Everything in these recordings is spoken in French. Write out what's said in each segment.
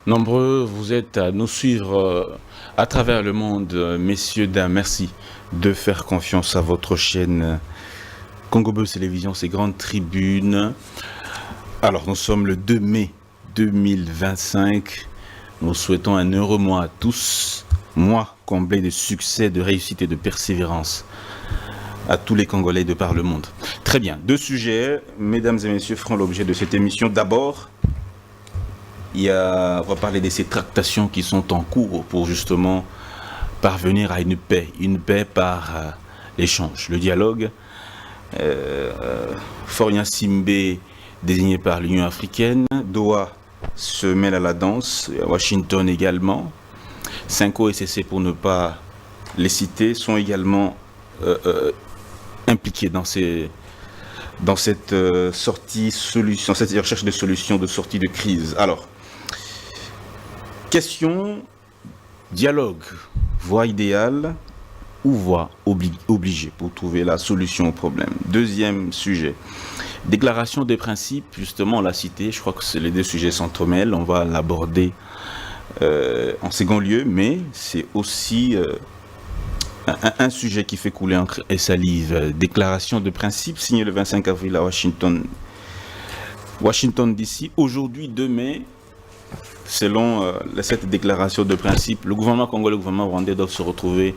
Nombreux, vous êtes à nous suivre à travers le monde. Messieurs, dames, merci de faire confiance à votre chaîne Congo Buzz Télévision, ces grandes tribunes. Alors, nous sommes le 2 mai 2025. Nous souhaitons un heureux mois à tous. Mois comblé de succès, de réussite et de persévérance à tous les Congolais de par le monde. Très bien, deux sujets, mesdames et messieurs, feront l'objet de cette émission. D'abord, on va parler de ces tractations qui sont en cours pour justement parvenir à une paix par l'échange, le dialogue. Foria Simbe, désigné par l'Union africaine, Doha se mêle à la danse, Washington également. Cinco et CC, pour ne pas les citer, sont également impliqués dans cette solution, cette recherche de solutions de sortie de crise. Alors, question, dialogue, voie idéale ou voie obligée pour trouver la solution au problème. Deuxième sujet, déclaration des principes, justement on l'a cité, je crois que les deux sujets s'entremêlent, on va l'aborder en second lieu, mais c'est aussi un sujet qui fait couler encre et salive. Déclaration de principe signée le 25 avril à Washington DC. Aujourd'hui, 2 mai, selon cette déclaration de principe, le gouvernement congolais et le gouvernement rwandais doivent se retrouver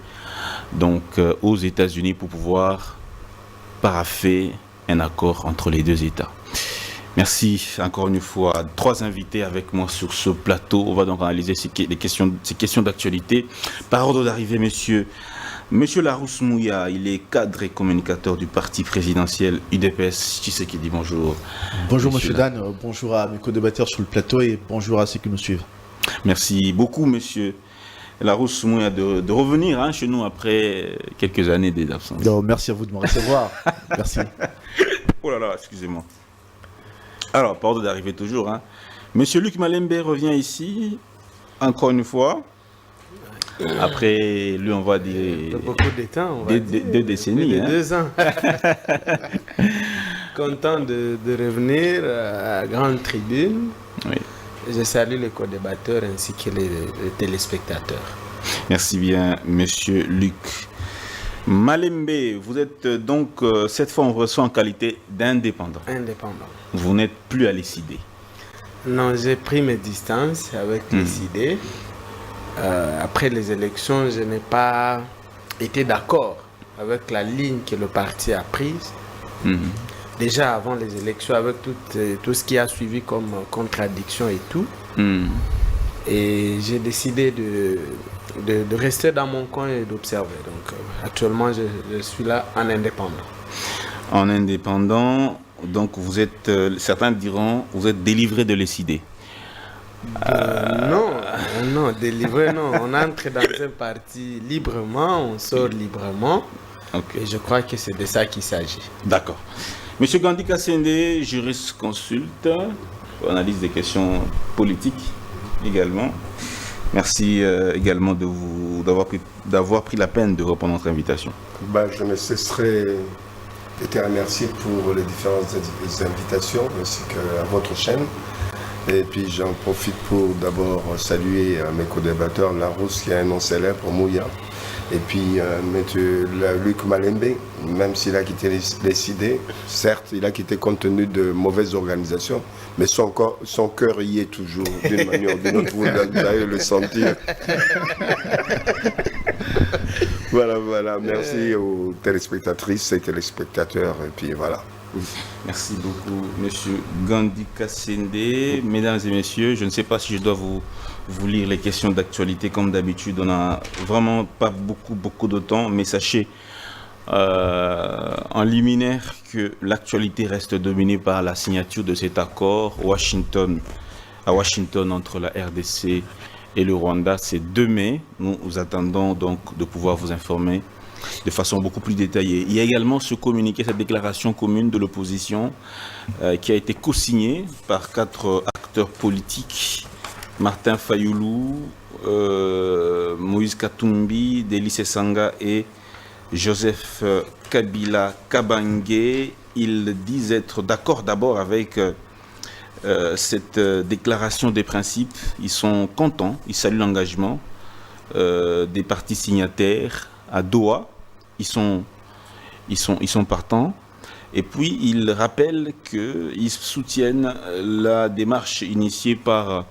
donc aux États-Unis pour pouvoir paraffer un accord entre les deux États. Merci encore une fois. 3 invités avec moi sur ce plateau. On va donc analyser ces questions d'actualité. Par ordre d'arrivée, Monsieur Larousse Mouya, il est cadre et communicateur du parti présidentiel UDPS. Tshisekedi, bonjour. Bonjour Monsieur Dan, bonjour à mes co-débatteurs sur le plateau et bonjour à ceux qui nous suivent. Merci beaucoup Monsieur Larousse Mouya de revenir chez nous après quelques années d'absence. Merci à vous de me recevoir. Merci. Oh là là, excusez-moi. Alors, par ordre d'arrivée toujours. Monsieur Luc Malembe revient ici, encore une fois. Après, lui, on va dire... Beaucoup de temps, on va dire. 2 décennies. 2 ans. Content de revenir à Grande Tribune. Oui. Je salue les co-débatteurs ainsi que les téléspectateurs. Merci bien, Monsieur Luc. Malembe, vous êtes donc, cette fois, on reçoit en qualité d'indépendant. Indépendant. Vous n'êtes plus à l'ECID. Non, j'ai pris mes distances avec l'ECID. Après les élections, je n'ai pas été d'accord avec la ligne que le parti a prise. Déjà avant les élections, avec tout ce qui a suivi comme contradiction et tout. Et j'ai décidé de rester dans mon coin et d'observer. Donc actuellement, je suis là en indépendant. En indépendant, donc vous êtes, certains diront, vous êtes délivré de l'ECID. Non, délivré, non. On entre dans un parti librement, on sort librement. Okay. Et je crois que c'est de ça qu'il s'agit. D'accord. Monsieur Gandhi Kassende, juriste consulte, analyse des questions politiques également. Merci également d'avoir pris la peine de répondre à notre invitation. Je ne cesserai de te remercier pour les différentes invitations ainsi qu'à votre chaîne. Et puis j'en profite pour d'abord saluer mes co-débatteurs, Larousse qui a un nom célèbre, Mouya. Et puis M. Luc Malembe, même s'il a quitté l'ECID, certes il a quitté compte tenu de mauvaises organisations, mais son cœur y est toujours d'une manière ou d'une autre, vous allez le sentir. Voilà, merci aux téléspectatrices et téléspectateurs, et puis voilà. Merci beaucoup, Monsieur Gandhi Kassende. Mesdames et messieurs, je ne sais pas si je dois vous lire les questions d'actualité comme d'habitude. On n'a vraiment pas beaucoup de temps, mais sachez en liminaire que l'actualité reste dominée par la signature de cet accord à Washington entre la RDC et le Rwanda. C'est 2 mai. Nous attendons donc de pouvoir vous informer de façon beaucoup plus détaillée. Il y a également ce communiqué, cette déclaration commune de l'opposition qui a été co-signée par 4 acteurs politiques. Martin Fayoulou, Moïse Katumbi, Délice Sanga et Joseph Kabila Kabange. Ils disent être d'accord d'abord avec cette déclaration des principes. Ils sont contents, ils saluent l'engagement des partis signataires à Doha. Ils sont partants. Et puis, ils rappellent qu'ils soutiennent la démarche initiée par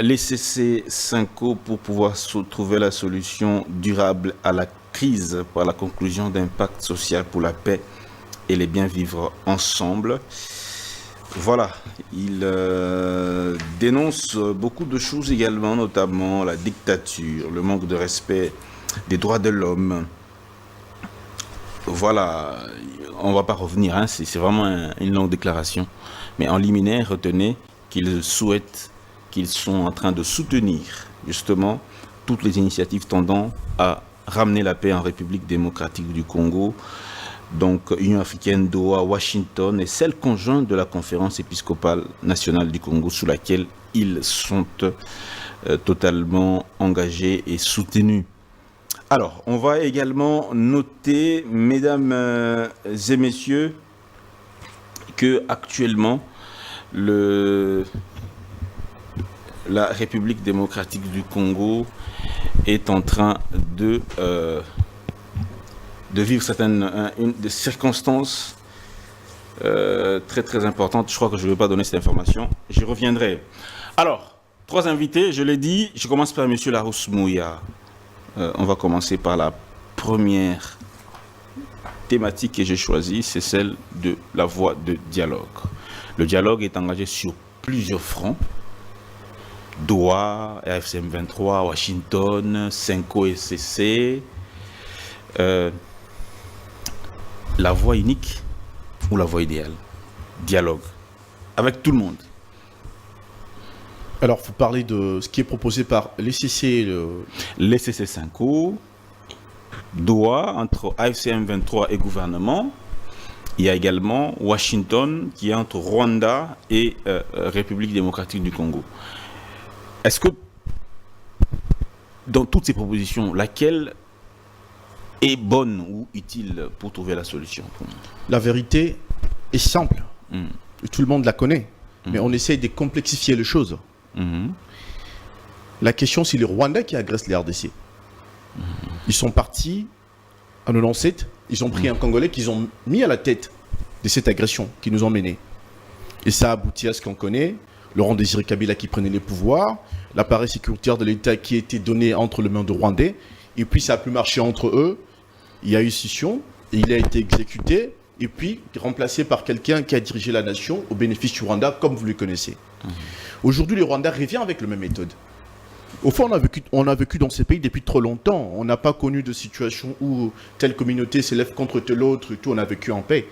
l'ECC Cinco pour pouvoir trouver la solution durable à la crise par la conclusion d'un pacte social pour la paix et les bien vivre ensemble. Voilà, ils dénoncent beaucoup de choses également, notamment la dictature, le manque de respect des droits de l'homme. Voilà, on ne va pas revenir, hein, c'est vraiment une longue déclaration. Mais en liminaire, retenez qu'ils souhaitent, qu'ils sont en train de soutenir justement toutes les initiatives tendant à ramener la paix en République démocratique du Congo. Donc, Union africaine, Doha, Washington et celle conjointe de la conférence épiscopale nationale du Congo sous laquelle ils sont totalement engagés et soutenus. Alors, on va également noter, mesdames et messieurs, que actuellement la République démocratique du Congo est en train de vivre des circonstances très très importantes. Je crois que je ne vais pas donner cette information. J'y reviendrai. Alors, 3 invités, je l'ai dit. Je commence par M. Larousse Mouya. On va commencer par la première thématique que j'ai choisie, c'est celle de la voie de dialogue. Le dialogue est engagé sur plusieurs fronts. Doha, RFCM 23, Washington, Cinco ECC. La voie unique ou la voie idéale? Dialogue. Avec tout le monde. Alors, vous parlez de ce qui est proposé par l'ECC. L'ECC Cinco, Doha, entre AFCM 23 et gouvernement. Il y a également Washington, qui est entre Rwanda et République démocratique du Congo. Est-ce que, dans toutes ces propositions, laquelle est bonne ou utile pour trouver la solution? La vérité est simple. Tout le monde la connaît. Mais on essaye de complexifier les choses. La question, c'est les Rwandais qui agressent les RDC. Ils sont partis en 97. Ils ont pris un Congolais qu'ils ont mis à la tête de cette agression qui nous ont menés. Et ça a abouti à ce qu'on connaît. Laurent Désiré Kabila qui prenait les pouvoirs. L'appareil sécuritaire de l'État qui a été donné entre les mains de Rwandais. Et puis ça a pu marcher entre eux. Il y a eu scission. Et il a été exécuté. Et puis remplacé par quelqu'un qui a dirigé la nation au bénéfice du Rwanda, comme vous le connaissez. Aujourd'hui, le Rwanda revient avec la même méthode. Au fond, on a vécu dans ces pays depuis trop longtemps. On n'a pas connu de situation où telle communauté s'élève contre telle autre et tout. On a vécu en paix.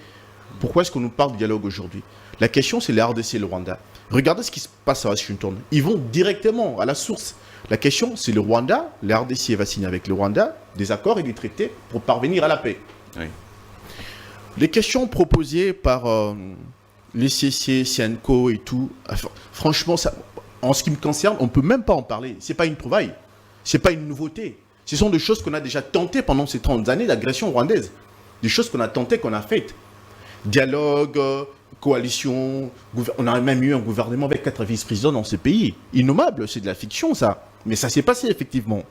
Pourquoi est-ce qu'on nous parle de dialogue aujourd'hui? La question, c'est les RDC et le Rwanda. Regardez ce qui se passe à Washington. Ils vont directement à la source. La question, c'est le Rwanda. Le RDC va signer avec le Rwanda des accords et des traités pour parvenir à la paix. Oui. Les questions proposées par les CC, Cinco et tout, franchement, ça, en ce qui me concerne, on ne peut même pas en parler. Ce n'est pas une trouvaille. Ce n'est pas une nouveauté. Ce sont des choses qu'on a déjà tentées pendant ces 30 années d'agression rwandaise. Des choses qu'on a tentées, qu'on a faites. Dialogue, coalition, on a même eu un gouvernement avec 4 vice-présidents dans ce pays. Innommable, c'est de la fiction ça. Mais ça s'est passé effectivement.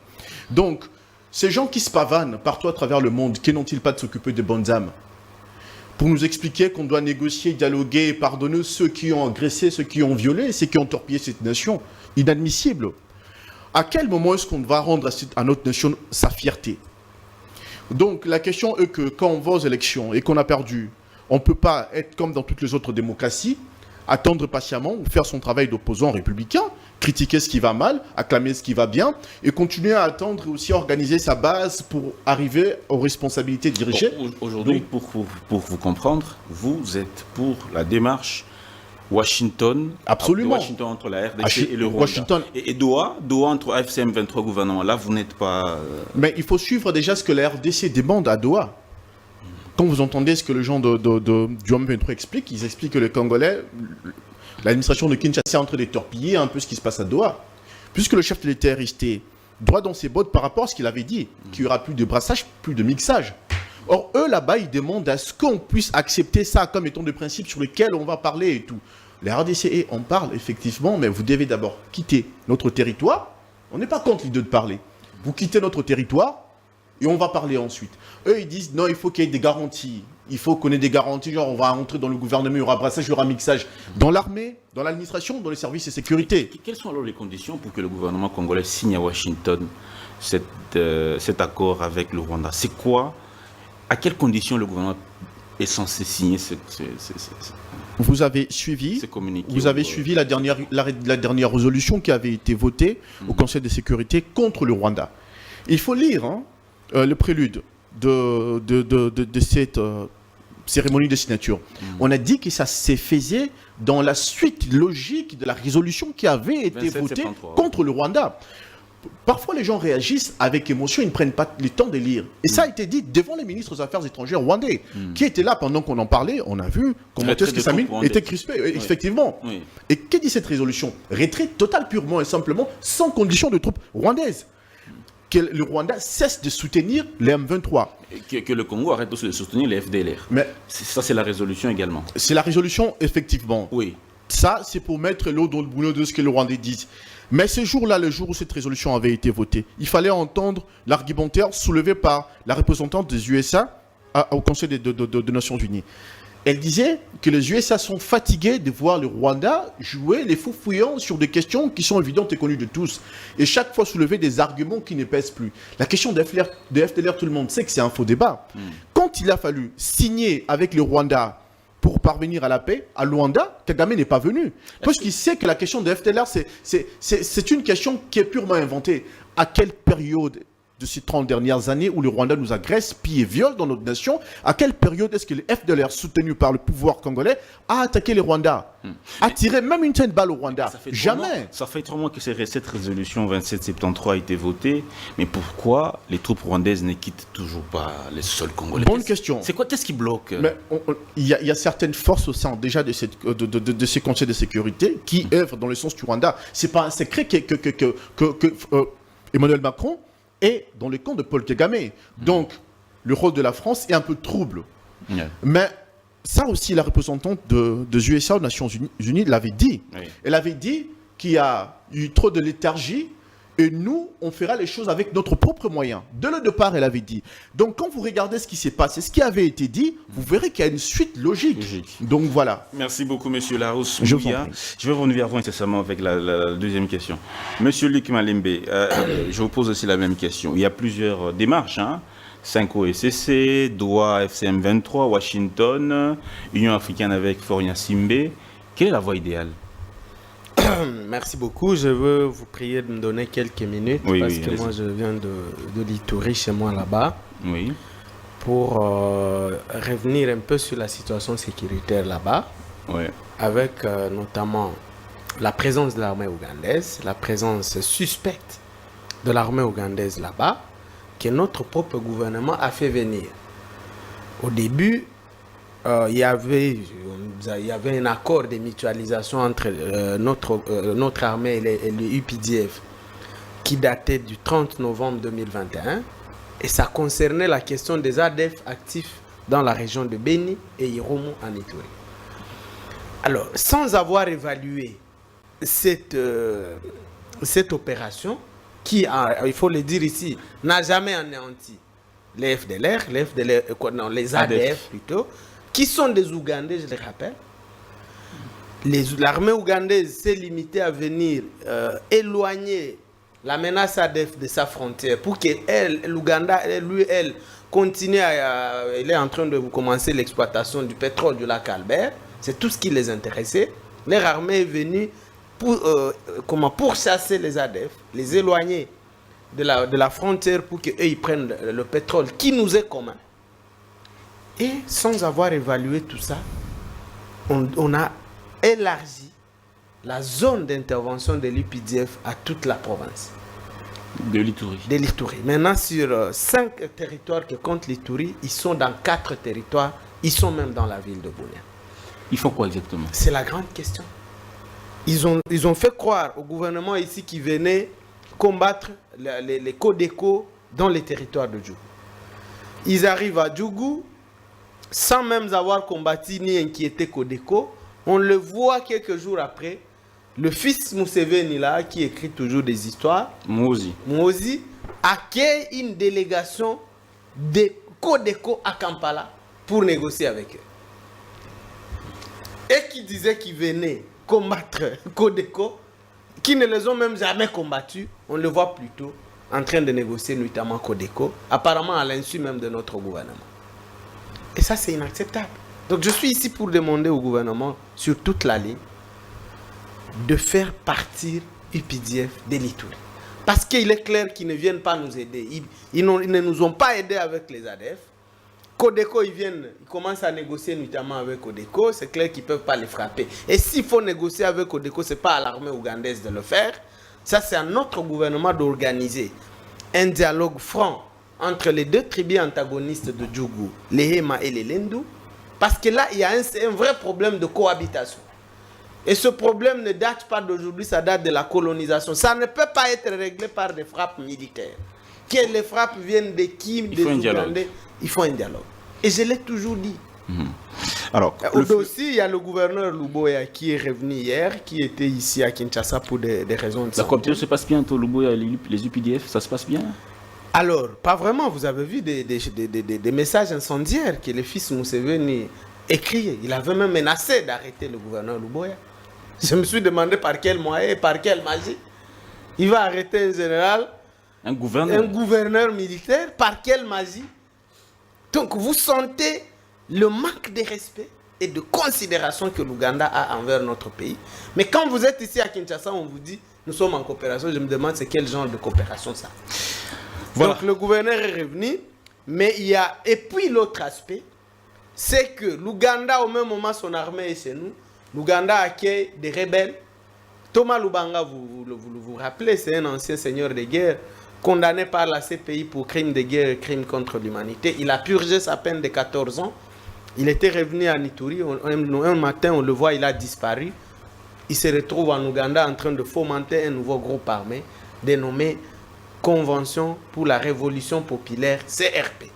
Donc, ces gens qui se pavanent partout à travers le monde, qui n'ont-ils pas de s'occuper des bonnes âmes pour nous expliquer qu'on doit négocier, dialoguer et pardonner ceux qui ont agressé, ceux qui ont violé, ceux qui ont torpillé cette nation? Inadmissible. À quel moment est-ce qu'on va rendre à notre nation sa fierté? Donc la question est que quand on va aux élections et qu'on a perdu, on ne peut pas être comme dans toutes les autres démocraties, attendre patiemment ou faire son travail d'opposant républicain, critiquer ce qui va mal, acclamer ce qui va bien, et continuer à attendre et aussi organiser sa base pour arriver aux responsabilités dirigées. Aujourd'hui, pour vous comprendre, vous êtes pour la démarche Washington, absolument. Washington entre la RDC et le Rwanda. Washington. Et Doha entre AFCM 23 gouvernement. Là, vous n'êtes pas... Mais il faut suivre déjà ce que la RDC demande à Doha. Quand vous entendez ce que les gens du M23 expliquent, ils expliquent que les Congolais, l'administration de Kinshasa est en train de torpiller un peu ce qui se passe à Doha. Puisque le chef de l'État est resté droit dans ses bottes par rapport à ce qu'il avait dit, qu'il n'y aura plus de brassage, plus de mixage. Or, eux, là-bas, ils demandent à ce qu'on puisse accepter ça comme étant des principes sur lesquels on va parler et tout. La RDC, on parle effectivement, mais vous devez d'abord quitter notre territoire. On n'est pas contre l'idée de parler. Vous quittez notre territoire et on va parler ensuite. Eux, ils disent non, il faut qu'il y ait des garanties. Il faut qu'on ait des garanties, genre on va entrer dans le gouvernement, il y aura brassage, il y aura mixage. Dans l'armée, dans l'administration, dans les services de sécurité. Quelles sont alors les conditions pour que le gouvernement congolais signe à Washington cet accord avec le Rwanda? C'est quoi? À quelles conditions le gouvernement est censé signer Vous avez suivi, la dernière résolution qui avait été votée au Conseil de sécurité contre le Rwanda. Il faut lire le prélude de cette cérémonie de signature. On a dit que ça s'est fait dans la suite logique de la résolution qui avait été votée contre le Rwanda. Parfois, les gens réagissent avec émotion, ils ne prennent pas le temps de lire. Et ça a été dit devant les ministres des Affaires étrangères rwandais, qui étaient là pendant qu'on en parlait. On a vu comment est-ce que Samir était crispé, effectivement. Oui. Et que dit cette résolution? Retrait total, purement et simplement, sans condition de troupes rwandaises. Que le Rwanda cesse de soutenir les M23. Que le Congo arrête aussi de soutenir les FDLR. Mais ça, c'est la résolution également. C'est la résolution, effectivement. Oui. Ça, c'est pour mettre l'eau dans le boulot de ce que le Rwandais dit. Mais ce jour-là, le jour où cette résolution avait été votée, il fallait entendre l'argumentaire soulevé par la représentante des USA au Conseil des Nations Unies. Elle disait que les USA sont fatigués de voir le Rwanda jouer les fous fouillants sur des questions qui sont évidentes et connues de tous. Et chaque fois soulever des arguments qui ne pèsent plus. La question de FDLR, tout le monde sait que c'est un faux débat. Quand il a fallu signer avec le Rwanda pour parvenir à la paix, à Luanda, Kagame n'est pas venu. Parce qu'il sait que la question de FDLR, c'est une question qui est purement inventée. À quelle période de ces 30 dernières années où le Rwanda nous agresse, pille et viole dans notre nation, à quelle période est-ce que le FDLR, soutenu par le pouvoir congolais, a attaqué le Rwanda, a tiré même une seule balle au Rwanda? Jamais. Ça fait 3 mois que cette résolution 2773 a été votée, mais pourquoi les troupes rwandaises ne quittent toujours pas les sols congolais? Bonne question. Qu'est-ce qui bloque? Il y a certaines forces au sein déjà de ces conseils de sécurité qui œuvrent dans le sens du Rwanda. C'est pas un secret que Emmanuel Macron est dans le camp de Paul Kagame. Donc, le rôle de la France est un peu trouble. Mais ça aussi, la représentante des USA aux Nations Unies l'avait dit. Elle avait dit qu'il y a eu trop de léthargie et nous, on fera les choses avec notre propre moyen. Dès le départ, elle avait dit. Donc, quand vous regardez ce qui s'est passé, ce qui avait été dit, vous verrez qu'il y a une suite logique. Donc, voilà. Merci beaucoup, monsieur Larousse. Je vais revenir à vous incessamment avec la deuxième question. Monsieur Luc Malembe, je vous pose aussi la même question. Il y a plusieurs démarches, Cinco SCC, Doha FCM 23, Washington, Union africaine avec Foria Simbe. Quelle est la voie idéale? Merci beaucoup. Je veux vous prier de me donner quelques minutes parce que moi je viens de l'Ituri chez moi là-bas pour revenir un peu sur la situation sécuritaire là-bas avec notamment la présence de l'armée ougandaise, la présence suspecte de l'armée ougandaise là-bas que notre propre gouvernement a fait venir. Au début, il y avait un accord de mutualisation entre notre armée et le UPDF qui datait du 30 novembre 2021 et ça concernait la question des ADF actifs dans la région de Beni et Irumu en Ituri. Alors, sans avoir évalué cette opération qui, il faut le dire ici, n'a jamais anéanti les FDLR, les ADF plutôt, qui sont des Ougandais, je le rappelle. L'armée ougandaise s'est limitée à venir éloigner la menace ADF de sa frontière pour que l'Ouganda, elle, continue elle est en train de commencer l'exploitation du pétrole du lac Albert. C'est tout ce qui les intéressait. Leur armée est venue pour pourchasser les ADF, les éloigner de la frontière pour qu'eux ils prennent le pétrole qui nous est commun. Et sans avoir évalué tout ça, on a élargi la zone d'intervention de l'UPDF à toute la province. De l'Ituri. Maintenant, sur 5 territoires que compte l'Ituri, ils sont dans 4 territoires, ils sont même dans la ville de Bunia. Ils font quoi exactement? C'est la grande question. Ils ont fait croire au gouvernement ici qui venait combattre les Codeco dans les territoires de Djougou. Ils arrivent à Djougou, sans même avoir combattu ni inquiété Codeco, On le voit quelques jours après. Le fils Museveni, là, qui écrit toujours des histoires, Mozi, accueille une délégation de Codeco à Kampala pour négocier avec eux. Et qui disait qu'ils venaient combattre Codeco, qui ne les ont même jamais combattus, on le voit plutôt en train de négocier notamment Codeco, apparemment à l'insu même de notre gouvernement. Et ça, c'est inacceptable. Donc je suis ici pour demander au gouvernement, sur toute la ligne, de faire partir UPDF de l'Ituri. Parce qu'il est clair qu'ils ne viennent pas nous aider. Ils ne nous ont pas aidés avec les ADF. Codeco, ils commencent à négocier notamment avec Codeco. C'est clair qu'ils ne peuvent pas les frapper. Et s'il faut négocier avec Codeco, ce n'est pas à l'armée ougandaise de le faire. Ça, c'est à notre gouvernement d'organiser un dialogue franc entre les deux tribus antagonistes de Djougou, les Hema et les Lendu. Parce que là, il y a un vrai problème de cohabitation. Et ce problème ne date pas d'aujourd'hui, ça date de la colonisation. Ça ne peut pas être réglé par des frappes militaires. Que les frappes viennent de qui, des Ougandais, il faut un dialogue. Et je l'ai toujours dit. Alors, aussi, il y a le gouverneur Luboya qui est revenu hier, qui était ici à Kinshasa pour des raisons de santé. La coopération se passe bien entre Luboya et les UPDF, ça se passe bien? Alors, pas vraiment. Vous avez vu des messages incendiaires que le fils Museveni écrit. Il avait même menacé d'arrêter le gouverneur Luboya. Je me suis demandé par quel moyen, par quelle magie. Il va arrêter un général, un gouverneur militaire, par quelle magie? Donc vous sentez le manque de respect et de considération que l'Ouganda a envers notre pays. Mais quand vous êtes ici à Kinshasa, on vous dit nous sommes en coopération. Je me demande c'est quel genre de coopération ça. Voilà. Donc le gouverneur est revenu, mais il y a... Et puis l'autre aspect, c'est que l'Ouganda, au même moment, son armée est chez nous. L'Ouganda accueille des rebelles. Thomas Lubanga, vous rappelez, c'est un ancien seigneur de guerre condamné par la CPI pour crimes de guerre et crimes contre l'humanité. Il a purgé sa peine de 14 ans. Il était revenu à Ituri. Un matin, on le voit, il a disparu. Il se retrouve en Ouganda en train de fomenter un nouveau groupe armé dénommé Convention pour la Révolution Populaire, CRP.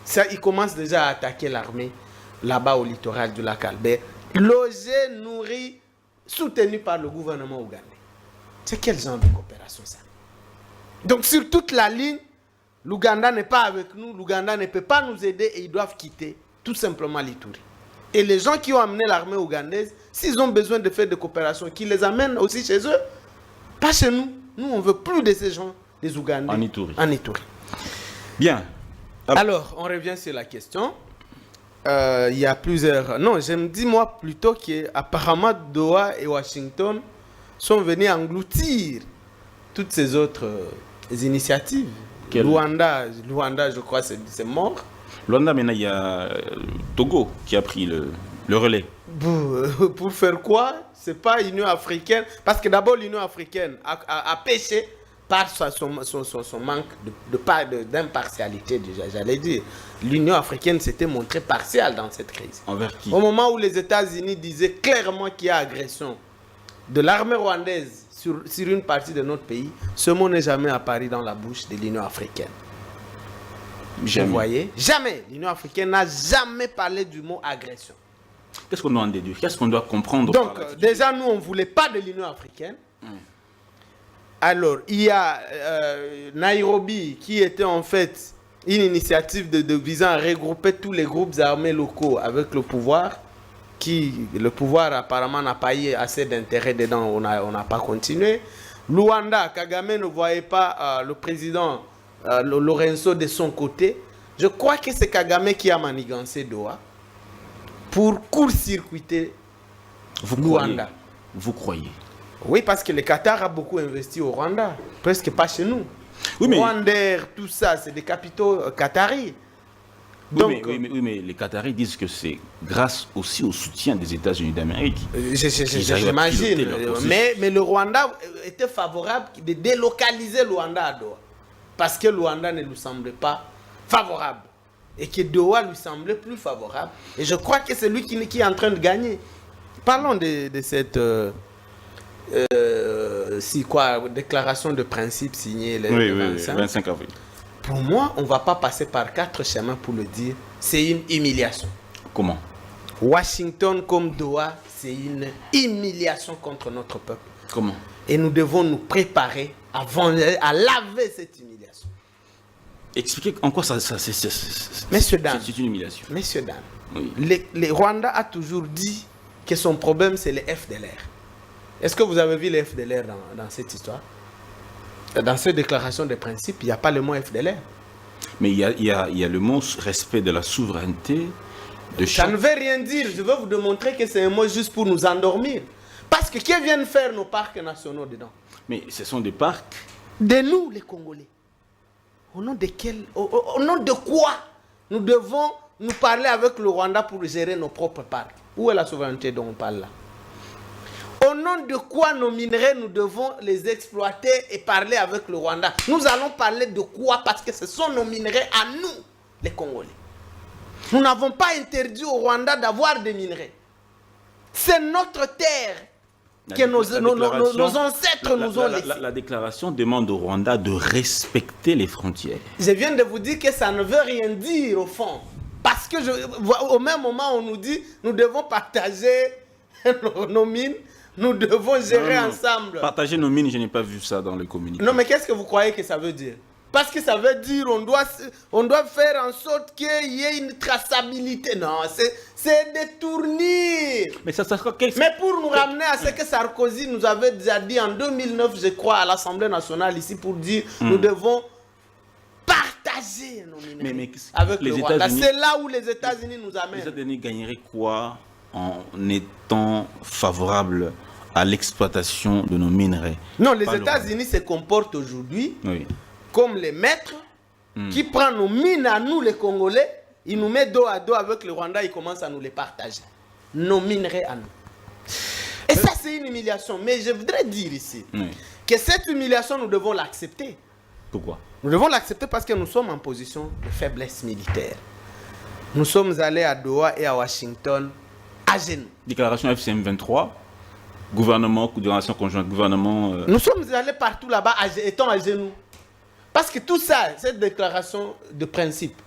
Ça, il commence déjà à attaquer l'armée là-bas au littoral du lac Albert. Logé, nourri, soutenu par le gouvernement ougandais. C'est quel genre de coopération ça? Donc sur toute la ligne, l'Ouganda n'est pas avec nous, l'Ouganda ne peut pas nous aider et ils doivent quitter tout simplement l'Ituri. Et les gens qui ont amené l'armée ougandaise, s'ils ont besoin de faire des coopérations, qu'ils les amènent aussi chez eux, pas chez nous. Nous, on ne veut plus de ces gens, des Ougandais. En Ituri. En Ituri. Bien. Alors, on revient sur la question. Il y a plusieurs... Non, je me dis moi plutôt qu'apparemment Doha et Washington sont venus engloutir toutes ces autres initiatives. Luanda, je crois, c'est mort. Luanda, maintenant, il y a Togo qui a pris le relais. Pour faire quoi? C'est pas l'Union africaine. Parce que d'abord, l'Union africaine a péché par son manque d'impartialité, déjà, j'allais dire. L'Union africaine s'était montrée partiale dans cette crise. Envers qui? Au moment où les États-Unis disaient clairement qu'il y a agression de l'armée rwandaise sur une partie de notre pays, ce mot n'est jamais apparu dans la bouche de l'Union africaine. Jamais. Vous voyez? Jamais. L'Union africaine n'a jamais parlé du mot agression. Qu'est-ce qu'on doit en déduire? Qu'est-ce qu'on doit comprendre? Donc, déjà, nous, on ne voulait pas de l'Union africaine. Alors, il y a Nairobi qui était en fait une initiative visant à regrouper tous les groupes armés locaux avec le pouvoir. Le pouvoir apparemment n'a pas eu assez d'intérêt dedans, on n'a pas continué. Luanda, Kagame ne voyait pas le président Lorenzo de son côté. Je crois que c'est Kagame qui a manigancé Doha pour court-circuiter Luanda. Vous croyez? Oui, parce que le Qatar a beaucoup investi au Rwanda, presque pas chez nous. Oui, mais... Rwandair, tout ça, c'est des capitaux qataris. Donc, oui, mais les Qataris disent que c'est grâce aussi au soutien des États-Unis d'Amérique. J'imagine. Mais le Rwanda était favorable de délocaliser Luanda à Doha. Parce que Luanda ne lui semblait pas favorable. Et que Doha lui semblait plus favorable. Et je crois que c'est lui qui est en train de gagner. Parlons de cette... déclaration de principe signée le 25 avril. Pour moi, on ne va pas passer par 4 chemins pour le dire. C'est une humiliation. Comment? Washington comme Doha, c'est une humiliation contre notre peuple. Comment? Et nous devons nous préparer à laver cette humiliation. Expliquez en quoi Messieurs, dames, c'est une humiliation. Messieurs, dames, Oui. le Rwanda a toujours dit que son problème, c'est les FDLR. Est-ce que vous avez vu les FDLR dans cette histoire? Dans cette déclaration de principe, il n'y a pas le mot FDLR. Mais il y a le mot respect de la souveraineté de Ça chaque... ne veut rien dire. Je veux vous démontrer que c'est un mot juste pour nous endormir. Parce que qui viennent faire nos parcs nationaux dedans? Mais ce sont des parcs. De nous, les Congolais. Au nom de quoi nous devons nous parler avec le Rwanda pour gérer nos propres parcs? Où est la souveraineté dont on parle là? Au nom de quoi nos minerais, nous devons les exploiter et parler avec le Rwanda? Nous allons parler de quoi? Parce que ce sont nos minerais à nous, les Congolais. Nous n'avons pas interdit au Rwanda d'avoir des minerais. C'est notre terre que nos ancêtres nous ont laissé. La déclaration demande au Rwanda de respecter les frontières. Je viens de vous dire que ça ne veut rien dire au fond. Parce que au même moment, on nous dit nous devons partager nos mines, nous devons gérer ensemble. Partager nos mines, je n'ai pas vu ça dans le communiqué. Non, mais qu'est-ce que vous croyez que ça veut dire? Parce que ça veut dire on doit faire en sorte qu'il y ait une traçabilité. Non, c'est détournir. Mais ça sera quel... Mais pour nous ramener à ce que Sarkozy nous avait déjà dit en 2009, je crois, à l'Assemblée nationale ici, pour dire nous devons partager nos minerais mais avec les le Rwanda. États-Unis... C'est là où les États-Unis nous amènent. Les États-Unis gagneraient quoi en étant favorables à l'exploitation de nos minerais? Non, les Pas États-Unis se comportent aujourd'hui Oui. comme les maîtres qui prennent nos mines à nous, les Congolais, ils nous mettent dos à dos avec le Rwanda, ils commencent à nous les partager. Nos minerais à nous. Et ça, c'est une humiliation. Mais je voudrais dire ici que cette humiliation, nous devons l'accepter. Pourquoi? Nous devons l'accepter parce que nous sommes en position de faiblesse militaire. Nous sommes allés à Doha et à Washington à genoux. Déclaration FCM 23, gouvernement, déclaration conjointe, gouvernement... Nous sommes allés partout là-bas étant à genoux. Parce que tout ça, cette déclaration de principe,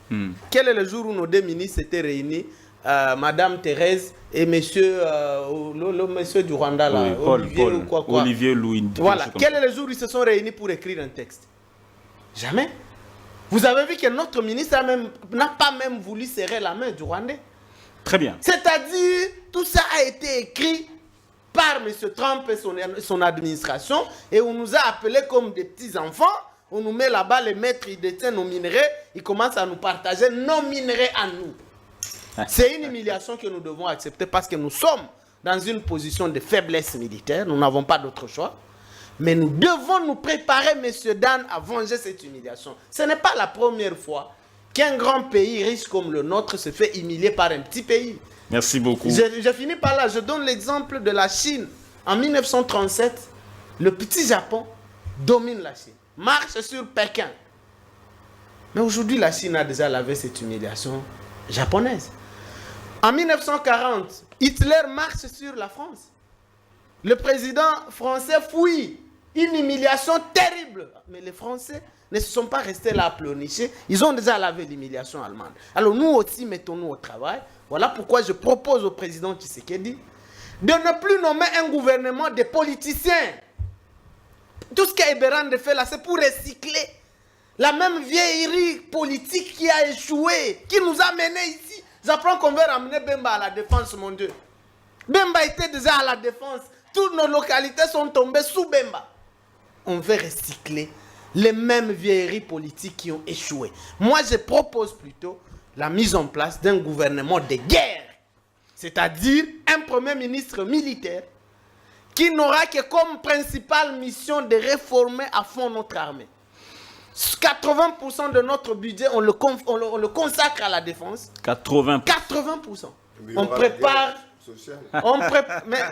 quel est le jour où nos deux ministres s'étaient réunis, Madame Thérèse et monsieur, le monsieur du Rwanda, là, oui, Paul, Olivier Louis. Voilà, quel est le jour où ils se sont réunis pour écrire un texte? Jamais. Vous avez vu que notre ministre n'a pas même voulu serrer la main du Rwandais. Très bien. C'est-à-dire, tout ça a été écrit par M. Trump et son administration, et on nous a appelés comme des petits-enfants. On nous met là-bas, les maîtres, ils détiennent nos minerais, ils commencent à nous partager nos minerais à nous. C'est une humiliation que nous devons accepter parce que nous sommes dans une position de faiblesse militaire, nous n'avons pas d'autre choix. Mais nous devons nous préparer, messieurs, dames, à venger cette humiliation. Ce n'est pas la première fois qu'un grand pays riche comme le nôtre se fait humilier par un petit pays. Merci beaucoup. Je finis par là. Je donne l'exemple de la Chine. En 1937, le petit Japon domine la Chine, marche sur Pékin. Mais aujourd'hui, la Chine a déjà lavé cette humiliation japonaise. En 1940, Hitler marche sur la France. Le président français fouille. Une humiliation terrible. Mais les Français ne se sont pas restés là à pleurnicher. Ils ont déjà lavé l'humiliation allemande. Alors nous aussi, mettons-nous au travail. Voilà pourquoi je propose au président Tshisekedi de ne plus nommer un gouvernement de politiciens. Tout ce qu'Eberand fait là, c'est pour recycler la même vieillerie politique qui a échoué, qui nous a menés ici. J'apprends qu'on veut ramener Bemba à la défense, mon Dieu. Bemba était déjà à la défense. Toutes nos localités sont tombées sous Bemba. On veut recycler les mêmes vieilleries politiques qui ont échoué. Moi, je propose plutôt la mise en place d'un gouvernement de guerre. C'est-à-dire un premier ministre militaire qui n'aura que comme principale mission de réformer à fond notre armée. 80% de notre budget, on le consacre à la défense. 80%. On prépare...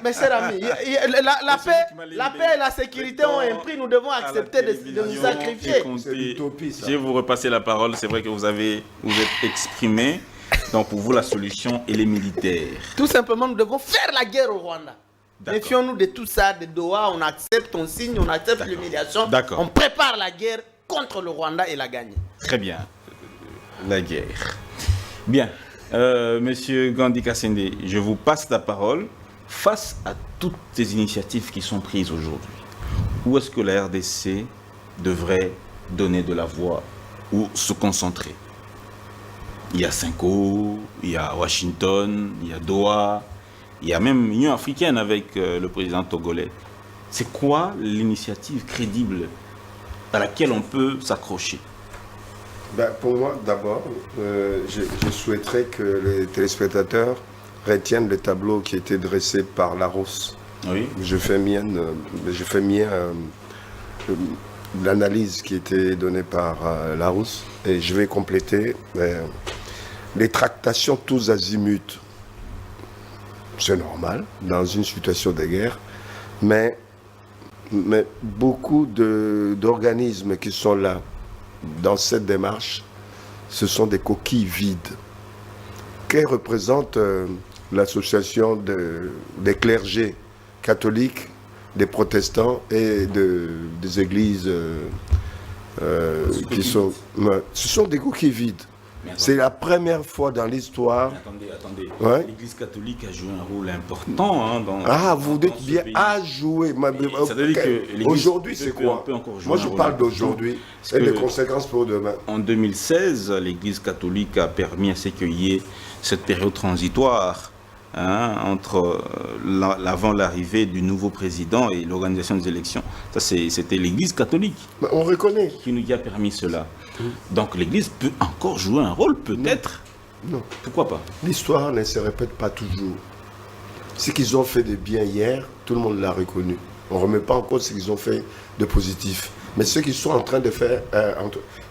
mais cher ami, la paix et la sécurité ont un prix, nous devons accepter de nous sacrifier. Je vais vous repasser la parole, c'est vrai que vous êtes exprimé. Donc pour vous, la solution, elle est militaire. Tout simplement, nous devons faire la guerre au Rwanda. Méfions-nous de tout ça, de Doha, on accepte, on signe, on accepte l'humiliation. On prépare la guerre contre le Rwanda et la gagner. Très bien. La guerre. Bien. Monsieur Gandhi Kassende, je vous passe la parole. Face à toutes ces initiatives qui sont prises aujourd'hui, où est-ce que la RDC devrait donner de la voix ou se concentrer? Il y a Cinco, il y a Washington, il y a Doha, il y a même l'Union africaine avec le président togolais. C'est quoi l'initiative crédible à laquelle on peut s'accrocher? Pour moi, d'abord, je souhaiterais que les téléspectateurs retiennent le tableau qui a été dressé par Larousse. Oui. Je fais mien l'analyse qui a été donnée par Larousse et je vais compléter les tractations tous azimuts. C'est normal dans une situation de guerre, mais beaucoup d'organismes qui sont là dans cette démarche, ce sont des coquilles vides. Que représente l'association des clergés catholiques, des protestants et des églises qui sont... Ce sont des coquilles vides. C'est la première fois dans l'histoire... Attendez. Ouais. L'Église catholique a joué un rôle important dans... Ah, vous dites ce bien pays. à jouer. Ça veut dire que l'Église aujourd'hui, c'est peut quoi? encore jouer Moi, un je rôle parle important. d'aujourd'hui Parce et que les conséquences pour demain. En 2016, l'Église catholique a permis à ce qu'il y ait cette période transitoire entre avant l'arrivée du nouveau président et l'organisation des élections. Ça, c'était l'Église catholique Mais on reconnaît. qui nous a permis cela. Donc l'Église peut encore jouer un rôle, peut-être. Non. Pourquoi pas? L'histoire ne se répète pas toujours. Ce qu'ils ont fait de bien hier, tout le monde l'a reconnu. On ne remet pas en cause ce qu'ils ont fait de positif. Mais ce qu'ils sont en train de faire,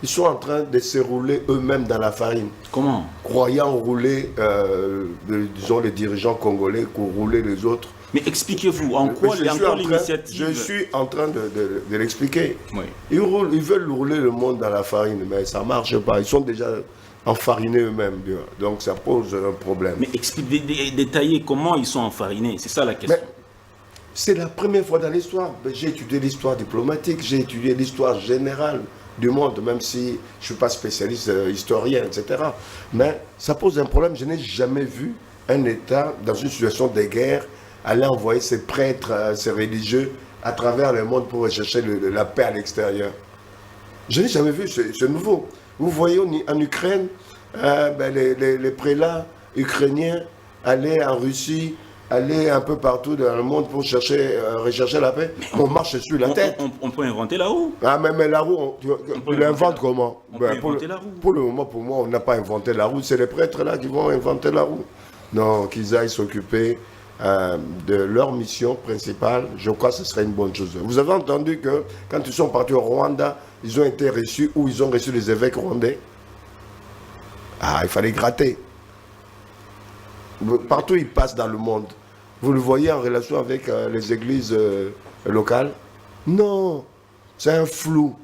ils sont en train de se rouler eux-mêmes dans la farine. Comment? Croyant rouler, disons, les dirigeants congolais, pour rouler les autres. Mais expliquez-vous, en quoi l'initiative... Je suis en train de l'expliquer. Oui. Ils veulent rouler le monde dans la farine, mais ça ne marche pas. Ils sont déjà enfarinés eux-mêmes. Donc ça pose un problème. Mais détaillez comment ils sont enfarinés, c'est ça la question. Mais c'est la première fois dans l'histoire. J'ai étudié l'histoire diplomatique, j'ai étudié l'histoire générale du monde, même si je ne suis pas spécialiste, historien, etc. Mais ça pose un problème. Je n'ai jamais vu un État dans une situation de guerre aller envoyer ses prêtres, ses religieux à travers le monde pour rechercher la paix à l'extérieur. Je n'ai jamais vu, c'est nouveau. Vous voyez en Ukraine, les prélats ukrainiens aller en Russie, aller un peu partout dans le monde pour rechercher la paix. On marche sur la tête. On peut inventer la roue. Ah, mais la roue, on l'invente comment? On peut inventer la roue. Pour le moment, pour moi, on n'a pas inventé la roue. C'est les prêtres là qui vont inventer la roue. Non, qu'ils aillent s'occuper de leur mission principale. Je crois que ce serait une bonne chose. Vous avez entendu que quand ils sont partis au Rwanda, ils ont été reçus, ou ils ont reçu les évêques rwandais. Ah, il fallait gratter. Partout ils passent dans le monde. Vous le voyez en relation avec les églises locales? Non, c'est un flou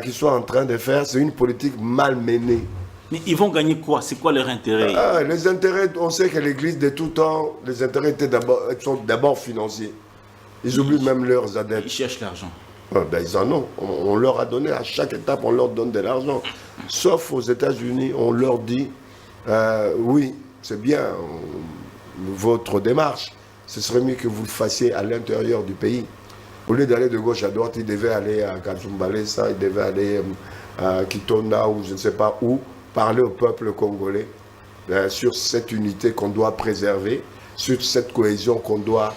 qu'ils sont en train de faire. C'est une politique mal menée. Mais ils vont gagner quoi? C'est quoi leur intérêt? Les intérêts, on sait que l'église de tout temps, les intérêts sont d'abord financiers. Ils oublient même leurs adeptes. Ils cherchent l'argent. Ils en ont. On leur a donné, à chaque étape, on leur donne de l'argent. Sauf aux États-Unis, on leur dit, oui, c'est bien votre démarche. Ce serait mieux que vous le fassiez à l'intérieur du pays. Au lieu d'aller de gauche à droite, ils devaient aller à Kazumbalesa, ils devaient aller à Kitona ou je ne sais pas où, parler au peuple congolais sur cette unité qu'on doit préserver, sur cette cohésion qu'on doit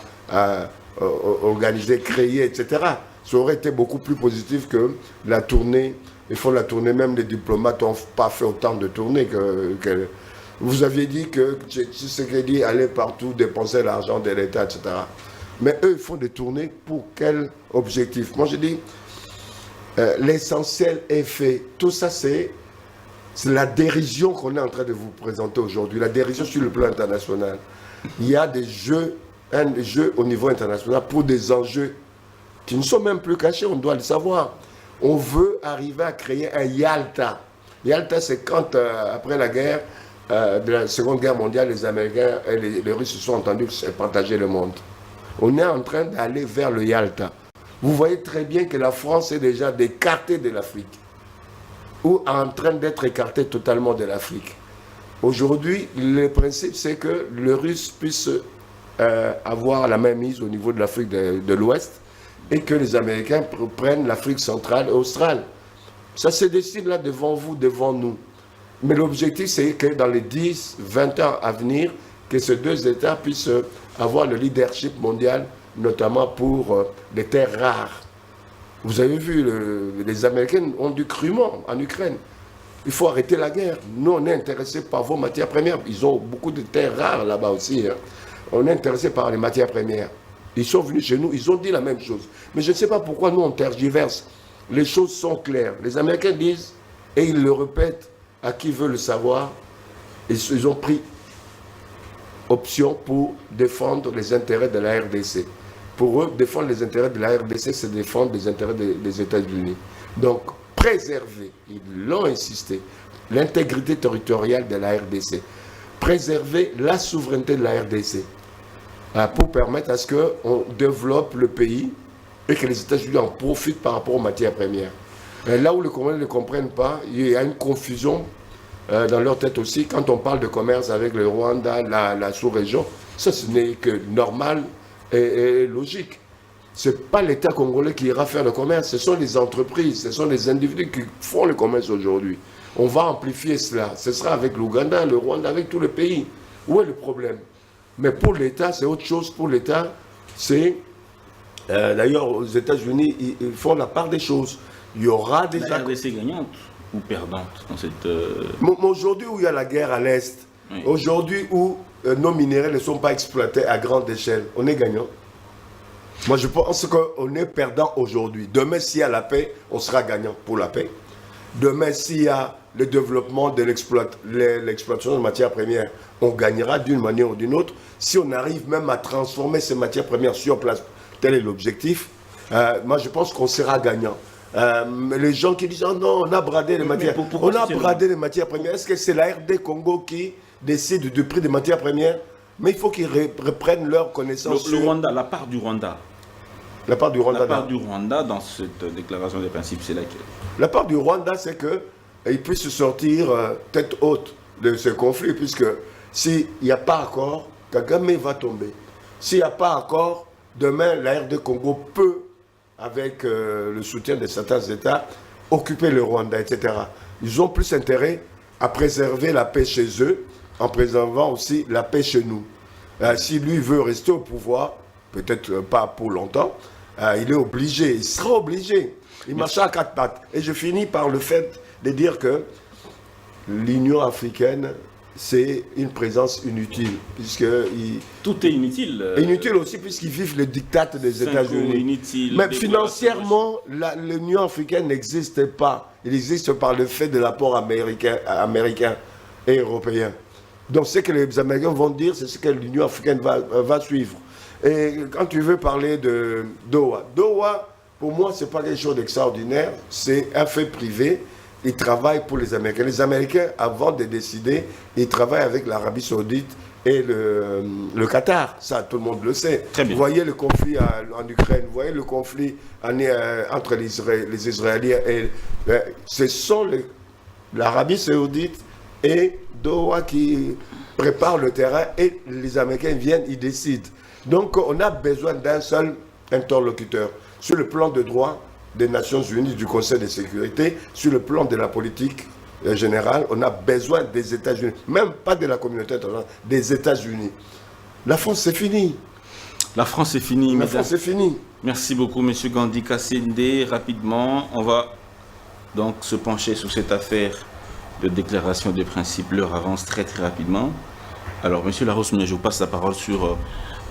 organiser, créer, etc. Ça aurait été beaucoup plus positif que la tournée. Ils font la tournée, même les diplomates n'ont pas fait autant de tournées que vous aviez dit que Tshisekedi allait partout dépenser l'argent de l'État, etc. Mais eux, ils font des tournées pour quel objectif? Moi, je dis, l'essentiel est fait. Tout ça, c'est la dérision qu'on est en train de vous présenter aujourd'hui, la dérision sur le plan international. Il y a des jeux au niveau international pour des enjeux qui ne sont même plus cachés, on doit le savoir. On veut arriver à créer un Yalta. Yalta, c'est quand, après la guerre, de la Seconde Guerre mondiale, les Américains et les Russes se sont entendus partager le monde. On est en train d'aller vers le Yalta. Vous voyez très bien que la France est déjà écartée de l'Afrique, ou en train d'être écartée totalement de l'Afrique. Aujourd'hui, le principe, c'est que le Russe puisse avoir la même mise au niveau de l'Afrique de l'Ouest et que les Américains prennent l'Afrique centrale et australe. Ça se décide là devant vous, devant nous. Mais l'objectif, c'est que dans les 10, 20 ans à venir, que ces deux États puissent avoir le leadership mondial, notamment pour les terres rares. Vous avez vu, les Américains ont du crûment en Ukraine. Il faut arrêter la guerre. Nous, on est intéressés par vos matières premières. Ils ont beaucoup de terres rares là-bas aussi. Hein. On est intéressés par les matières premières. Ils sont venus chez nous, ils ont dit la même chose. Mais je ne sais pas pourquoi nous, on tergiverse. Les choses sont claires. Les Américains disent, et ils le répètent à qui veut le savoir, ils ont pris option pour défendre les intérêts de la RDC. Pour eux, défendre les intérêts de la RDC, c'est défendre les intérêts des États-Unis. Donc, préserver, ils l'ont insisté, l'intégrité territoriale de la RDC, préserver la souveraineté de la RDC, pour permettre à ce qu'on développe le pays et que les États-Unis en profitent par rapport aux matières premières. Et là où les Congolais ne comprennent pas, il y a une confusion dans leur tête aussi. Quand on parle de commerce avec le Rwanda, la sous-région, ça ce n'est que normal et logique. Ce n'est pas l'État congolais qui ira faire le commerce, ce sont les entreprises, ce sont les individus qui font le commerce aujourd'hui. On va amplifier cela. Ce sera avec l'Ouganda, le Rwanda, avec tous les pays. Où est le problème? Mais pour l'État, c'est autre chose. Pour l'État, c'est... D'ailleurs, aux États-Unis, ils font la part des choses. Il y aura des... La RDC gagnante ou perdante dans cette... Aujourd'hui où il y a la guerre à l'Est, oui. Aujourd'hui où nos minéraux ne sont pas exploités à grande échelle, on est gagnant. Moi, je pense qu'on est perdant aujourd'hui. Demain, s'il y a la paix, on sera gagnant pour la paix. Demain, s'il y a le développement de l'exploitation de matières premières, on gagnera d'une manière ou d'une autre. Si on arrive même à transformer ces matières premières sur place, tel est l'objectif, moi, je pense qu'on sera gagnant. Les gens qui disent oh non, on a bradé les matières. On a bradé les matières premières. Est-ce que c'est la RD Congo qui décide du prix des matières premières? Mais il faut qu'ils reprennent leur connaissance. Le Rwanda, la part du Rwanda. La part du Rwanda. La part du Rwanda dans cette déclaration des principes, c'est laquelle? La part du Rwanda, c'est qu'il puisse se sortir tête haute de ce conflit, puisque s'il n'y a pas accord, Kagame va tomber. S'il n'y a pas accord, demain, la RD Congo peut, avec le soutien de certains États, occuper le Rwanda, etc. Ils ont plus intérêt à préserver la paix chez eux, en préservant aussi la paix chez nous. Si lui veut rester au pouvoir, peut-être pas pour longtemps, il est obligé, il sera obligé. Il marche à quatre pattes. Et je finis par le fait de dire que l'Union africaine, c'est une présence inutile, puisque... Tout est inutile. Inutile aussi, puisqu'ils vivent le diktat des États-Unis. Mais financièrement, l'Union africaine n'existe pas. Il existe par le fait de l'apport américain et européen. Donc ce que les Américains vont dire, c'est ce que l'Union africaine va suivre. Et quand tu veux parler de Doha, Doha, pour moi, ce n'est pas quelque chose d'extraordinaire, c'est un fait privé. Ils travaillent pour les Américains. Les Américains, avant de décider, ils travaillent avec l'Arabie Saoudite et le Qatar. Ça, tout le monde le sait. Vous voyez le conflit en Ukraine, vous voyez le conflit entre les Israéliens et... ce sont l'Arabie Saoudite et Doha qui préparent le terrain et les Américains viennent, ils décident. Donc, on a besoin d'un seul interlocuteur. Sur le plan de droit des Nations Unies, du Conseil de sécurité, sur le plan de la politique générale, on a besoin des États-Unis, même pas de la communauté internationale, des États-Unis. La France, c'est fini. La France, c'est fini. La France, c'est fini. Merci beaucoup, M. Gandhi Kassende. Rapidement, on va donc se pencher sur cette affaire de déclaration des principes. L'heure avance très très rapidement. Alors, M. Larousse, je vous passe la parole sur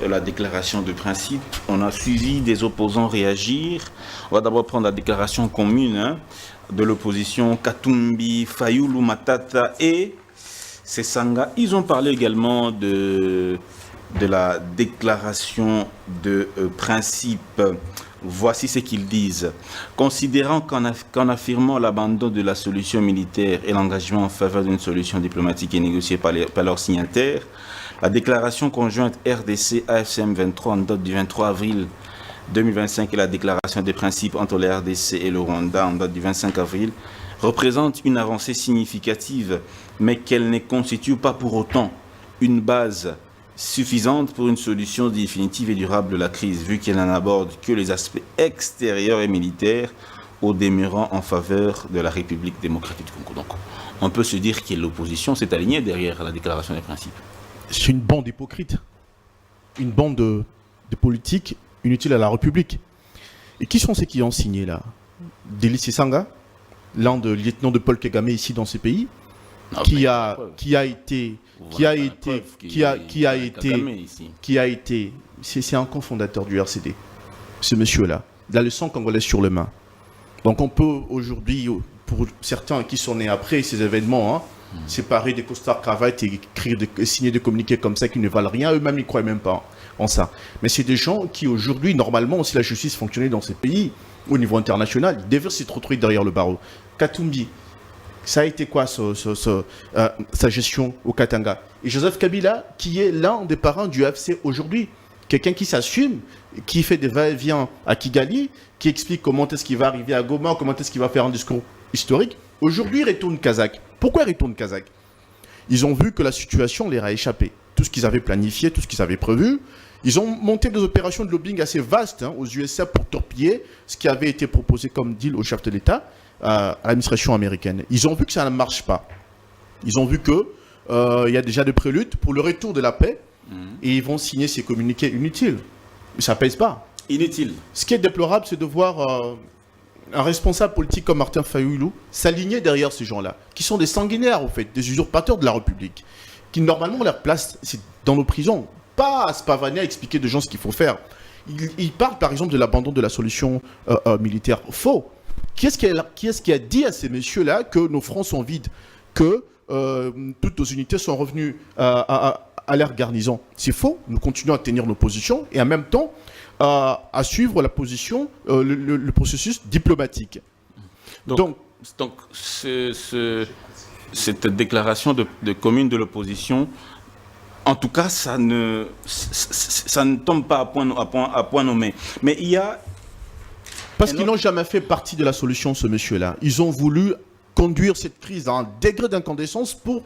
la déclaration de principe. On a suivi des opposants réagir. On va d'abord prendre la déclaration commune de l'opposition Katumbi, Fayulu Matata et Sesanga. Ils ont parlé également de la déclaration de principe. Voici ce qu'ils disent. Considérant qu'en affirmant l'abandon de la solution militaire et l'engagement en faveur d'une solution diplomatique et négociée par leurs signataires, la déclaration conjointe RDC-AFCM 23 en date du 23 avril 2025 et la déclaration des principes entre la RDC et le Rwanda en date du 25 avril représente une avancée significative, mais qu'elle ne constitue pas pour autant une base suffisante pour une solution définitive et durable de la crise, vu qu'elle n'en aborde que les aspects extérieurs et militaires, au demeurant en faveur de la République démocratique du Congo. Donc, on peut se dire que l'opposition s'est alignée derrière la déclaration des principes. C'est une bande hypocrite. Une bande de politiques inutiles à la République. Et qui sont ceux qui ont signé là? Delis Sanga, l'un des lieutenants de Paul Kagame ici dans ce pays, qui a été, c'est un cofondateur du RCD, ce monsieur-là. Il a le sang congolais sur les mains. Donc on peut aujourd'hui, pour certains qui sont nés après ces événements, séparer des costards cravates et signer des communiqués comme ça qui ne valent rien, eux-mêmes ils ne croient même pas en ça. Mais c'est des gens qui aujourd'hui, normalement, si la justice fonctionnait dans ces pays, au niveau international, ils devraient s'être retrouvés derrière le barreau. Katumbi, ça a été quoi sa gestion au Katanga? Et Joseph Kabila, qui est l'un des parrains du AFC aujourd'hui, quelqu'un qui s'assume, qui fait des va-et-vient à Kigali, qui explique comment est-ce qu'il va arriver à Goma, comment est-ce qu'il va faire un discours historique. Aujourd'hui, il retourne Kazakh. Pourquoi il retourne Kazakh? Ils ont vu que la situation leur a échappé. Tout ce qu'ils avaient planifié, tout ce qu'ils avaient prévu. Ils ont monté des opérations de lobbying assez vastes aux USA pour torpiller ce qui avait été proposé comme deal au chef de l'État, à l'administration américaine. Ils ont vu que ça ne marche pas. Ils ont vu qu'il y a déjà des préludes pour le retour de la paix et ils vont signer ces communiqués inutiles. Mais ça ne pèse pas. Inutile. Ce qui est déplorable, c'est de voir un responsable politique comme Martin Fayoulou s'aligner derrière ces gens-là, qui sont des sanguinaires, au fait, des usurpateurs de la République, qui normalement leur place, c'est dans nos prisons, pas à se pavaner à expliquer aux gens ce qu'il faut faire. Ils parlent par exemple de l'abandon de la solution militaire. Faux. Qui est-ce qui a dit à ces messieurs-là que nos fronts sont vides, que toutes nos unités sont revenues à leur garnison? C'est faux. Nous continuons à tenir nos positions et en même temps à suivre la position, le processus diplomatique. Donc cette déclaration de commune de l'opposition, en tout cas, ça ne tombe pas à point nommé. Mais il y a... Parce qu'ils n'ont jamais fait partie de la solution, ce monsieur-là. Ils ont voulu conduire cette crise à un degré d'incandescence pour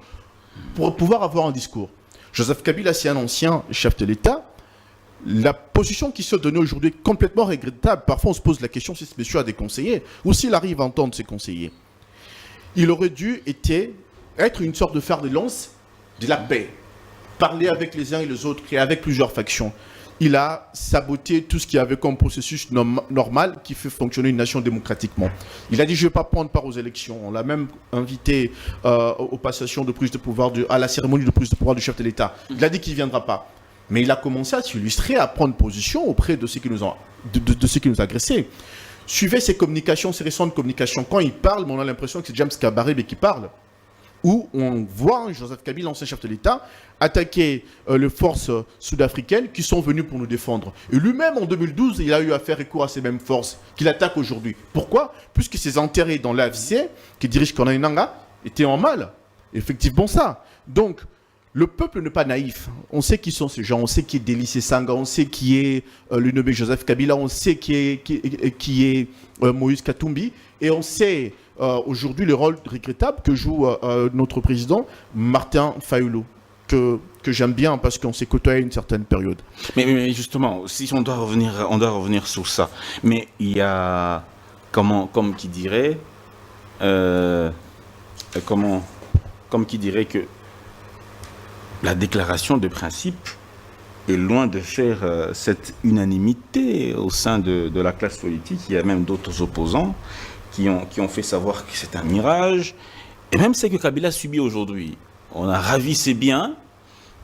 pouvoir avoir un discours. Joseph Kabila, c'est un ancien chef de l'État. La position qui se donnait aujourd'hui est complètement regrettable. Parfois, on se pose la question si ce monsieur a des conseillers ou s'il arrive à entendre ses conseillers. Il aurait dû être une sorte de fer de lance de la paix. Parler avec les uns et les autres et avec plusieurs factions. Il a saboté tout ce qu'il y avait comme processus normal qui fait fonctionner une nation démocratiquement. Il a dit « je ne vais pas prendre part aux élections ». On l'a même invité aux passations de prise de pouvoir, à la cérémonie de prise de pouvoir du chef de l'État. Il a dit qu'il ne viendra pas. Mais il a commencé à s'illustrer, à prendre position auprès de ceux qui nous ont agressés. Suivez ses communications, ses récentes communications. Quand il parle, on a l'impression que c'est James Kabarebe qui parle. Où on voit Joseph Kabila, l'ancien chef de l'État, attaquer les forces sud-africaines qui sont venues pour nous défendre. Et lui-même, en 2012, il a eu à faire recours à ces mêmes forces qu'il attaque aujourd'hui. Pourquoi? Puisque ses intérêts dans l'AFC, qui dirige Corneille Nangaa, étaient en mal. Effectivement ça. Donc, le peuple n'est pas naïf. On sait qui sont ces gens. On sait qui est Delis Sanga. On sait qui est le nommé Joseph Kabila. On sait qui est Moïse Katumbi. Et on sait aujourd'hui le rôle regrettable que joue notre président Martin Fayoulou, que j'aime bien parce qu'on s'est côtoyé à une certaine période. Mais justement, si on doit revenir sur ça. Mais il y a, comme qui dirait que la déclaration de principe est loin de faire cette unanimité au sein de la classe politique. Il y a même d'autres opposants qui ont fait savoir que c'est un mirage. Et même ce que Kabila subit aujourd'hui. On a ravi ses biens.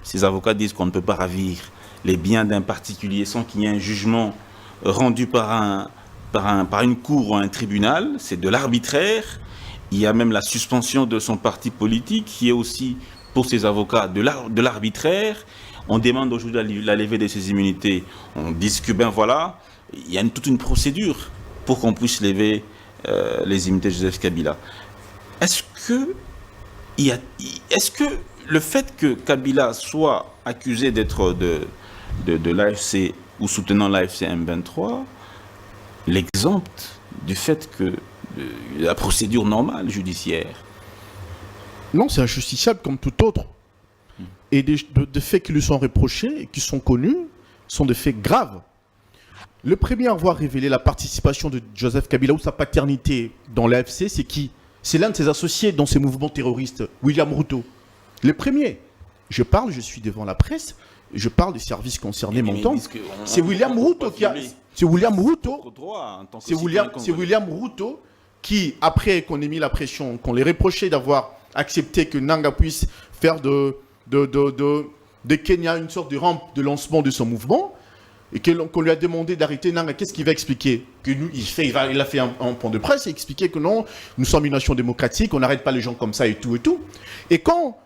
Ses avocats disent qu'on ne peut pas ravir les biens d'un particulier sans qu'il y ait un jugement rendu par une cour ou un tribunal. C'est de l'arbitraire. Il y a même la suspension de son parti politique qui est aussi, pour ses avocats, de l'arbitraire. On demande aujourd'hui la levée de ses immunités. On dit que, ben voilà, il y a toute une procédure pour qu'on puisse lever les immunités de Joseph Kabila. Est-ce que le fait que Kabila soit accusé d'être de l'AFC ou soutenant l'AFC M23 l'exempte du fait que la procédure normale judiciaire. Non, c'est injusticiable comme tout autre. Et des faits qui lui sont reprochés et qui sont connus sont des faits graves. Le premier à avoir révélé la participation de Joseph Kabila ou sa paternité dans l'AFC, c'est qui? C'est l'un de ses associés dans ces mouvements terroristes, William Ruto. Le premier. Je suis devant la presse, je parle des services concernés, m'entendent. C'est William Ruto qui a... C'est William Ruto. C'est William Ruto qui, après qu'on ait mis la pression, qu'on les reprochait d'avoir accepté que Nanga puisse faire de Kenya une sorte de rampe de lancement de son mouvement, et qu'on lui a demandé d'arrêter Nanga, qu'est-ce qu'il va expliquer? Il a fait un point de presse et expliqué que non, nous sommes une nation démocratique, on n'arrête pas les gens comme ça et tout et tout. Et quand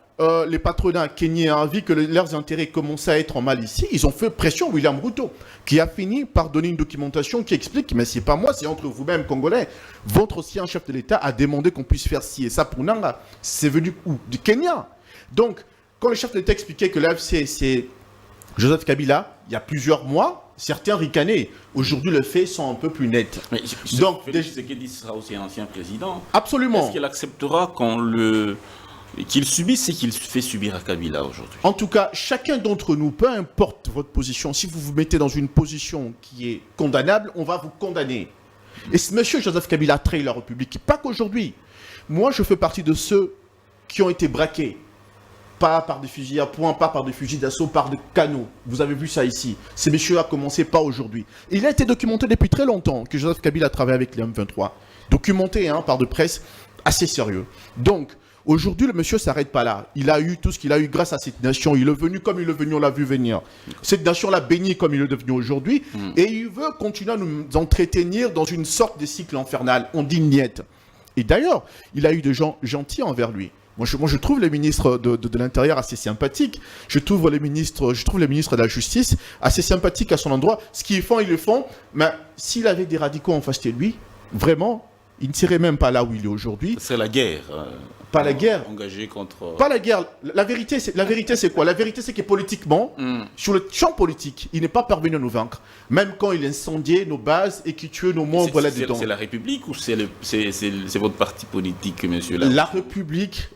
les patronats kenyans ont vu que leurs intérêts commençaient à être en mal ici, ils ont fait pression William Ruto, qui a fini par donner une documentation qui explique, mais c'est pas moi, c'est entre vous-même, Congolais. Votre ancien chef de l'État a demandé qu'on puisse faire ci et ça pour Nanga. C'est venu où? Du Kenya. Donc, quand le chef de l'État expliquait que l'AFC, c'est Joseph Kabila, il y a plusieurs mois, certains ricanaient. Aujourd'hui, les faits sont un peu plus nets. Mais donc, Félix Tshisekedi sera aussi un ancien président. Absolument. Est-ce qu'il acceptera qu'il subisse ce qu'il fait subir à Kabila aujourd'hui? En tout cas, chacun d'entre nous, peu importe votre position, si vous vous mettez dans une position qui est condamnable, on va vous condamner. Et ce monsieur Joseph Kabila a trahi la République, pas qu'aujourd'hui. Moi, je fais partie de ceux qui ont été braqués. Pas par des fusils à point, pas par des fusils d'assaut, par des canons. Vous avez vu ça ici. Ce monsieur a commencé pas aujourd'hui. Il a été documenté depuis très longtemps que Joseph Kabila a travaillé avec les M23. Documenté par de presse assez sérieux. Donc, aujourd'hui, le monsieur ne s'arrête pas là. Il a eu tout ce qu'il a eu grâce à cette nation. Il est venu comme il est venu, on l'a vu venir. Cette nation l'a béni comme il est devenu aujourd'hui. Et il veut continuer à nous entretenir dans une sorte de cycle infernal. On dit niette. Et d'ailleurs, il a eu des gens gentils envers lui. Moi, je trouve les ministres de l'Intérieur assez sympathiques. Je trouve les ministres de la Justice assez sympathiques à son endroit. Ce qu'ils font, ils le font. Mais s'il avait des radicaux en face de lui, vraiment, il ne serait même pas là où il est aujourd'hui. C'est la guerre. Pas la guerre. Engagée contre... Pas la guerre. La vérité, c'est quoi? La vérité, c'est que politiquement, sur le champ politique, il n'est pas parvenu à nous vaincre. Même quand il incendiait nos bases et qu'il tuait nos membres là-dedans. C'est la République ou c'est votre parti politique, monsieur? La République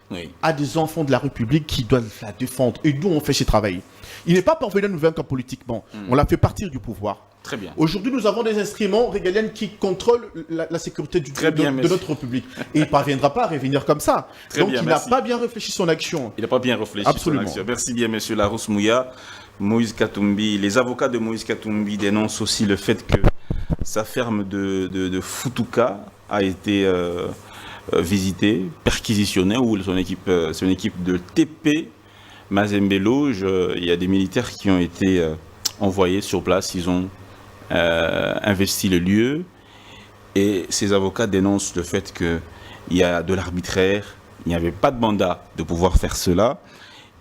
a des enfants de la République qui doivent la défendre. Et nous, on fait ce travail. Il n'est pas parvenu à nous vaincre politiquement. On l'a fait partir du pouvoir. Très bien. Aujourd'hui, nous avons des instruments régaliens qui contrôlent la sécurité de notre République. Et il ne parviendra pas à revenir comme ça. Donc, il n'a pas bien réfléchi son action. Il n'a pas bien réfléchi son action. Merci bien, monsieur Larousse Mouya. Moïse Katumbi, les avocats de Moïse Katumbi dénoncent aussi le fait que sa ferme de Futuka a été visitée, perquisitionnée, où son équipe de TP Mazembelo, il y a des militaires qui ont été envoyés sur place. Ils ont investi le lieu et ces avocats dénoncent le fait qu'il y a de l'arbitraire, il n'y avait pas de mandat de pouvoir faire cela.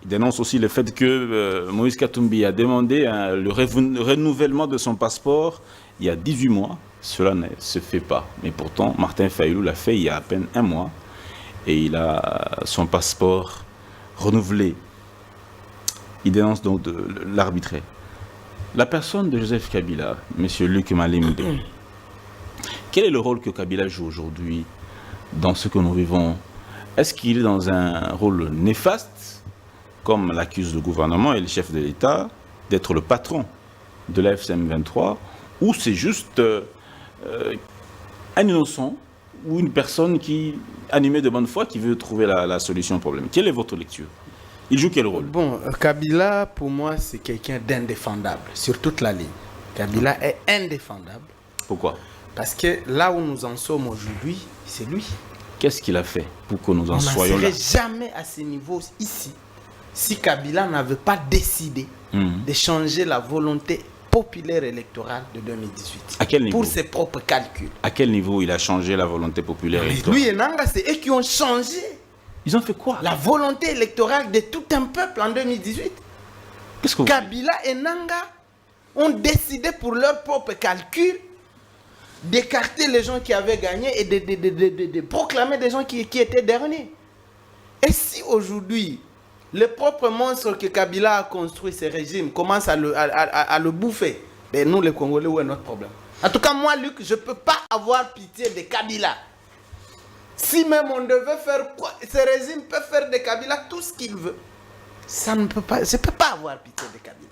Ils dénoncent aussi le fait que Moïse Katumbi a demandé le renouvellement de son passeport il y a 18 mois. Cela ne se fait pas. Mais pourtant, Martin Fayulu l'a fait il y a à peine un mois et il a son passeport renouvelé. Il dénonce donc de l'arbitraire. La personne de Joseph Kabila, M. Luc Malimbe, quel est le rôle que Kabila joue aujourd'hui dans ce que nous vivons? Est-ce qu'il est dans un rôle néfaste, comme l'accuse le gouvernement et le chef de l'État, d'être le patron de la FCM23, ou c'est juste un innocent ou une personne qui, animée de bonne foi, qui veut trouver la solution au problème? Quelle est votre lecture? Il joue quel rôle? Bon, Kabila, pour moi, c'est quelqu'un d'indéfendable sur toute la ligne. Kabila est indéfendable. Pourquoi? Parce que là où nous en sommes aujourd'hui, c'est lui. Qu'est-ce qu'il a fait pour que nous en soyons là? On ne serait jamais à ce niveau ici si Kabila n'avait pas décidé de changer la volonté populaire électorale de 2018. À quel niveau? Pour ses propres calculs. À quel niveau il a changé la volonté populaire électorale? Lui et Nanga, c'est eux qui ont changé. Ils ont fait quoi? La volonté électorale de tout un peuple en 2018. Kabila et Nanga ont décidé pour leurs propres calculs d'écarter les gens qui avaient gagné et de proclamer des gens qui étaient derniers. Et si aujourd'hui, le propre monstre que Kabila a construit, ce régime, commence à le bouffer, ben nous les Congolais, où est notre problème? En tout cas, moi, Luc, je ne peux pas avoir pitié de Kabila. Si même on devait faire quoi, ce régime peut faire de Kabila tout ce qu'il veut. Ça ne peut pas, je ne peux pas avoir pitié de Kabila.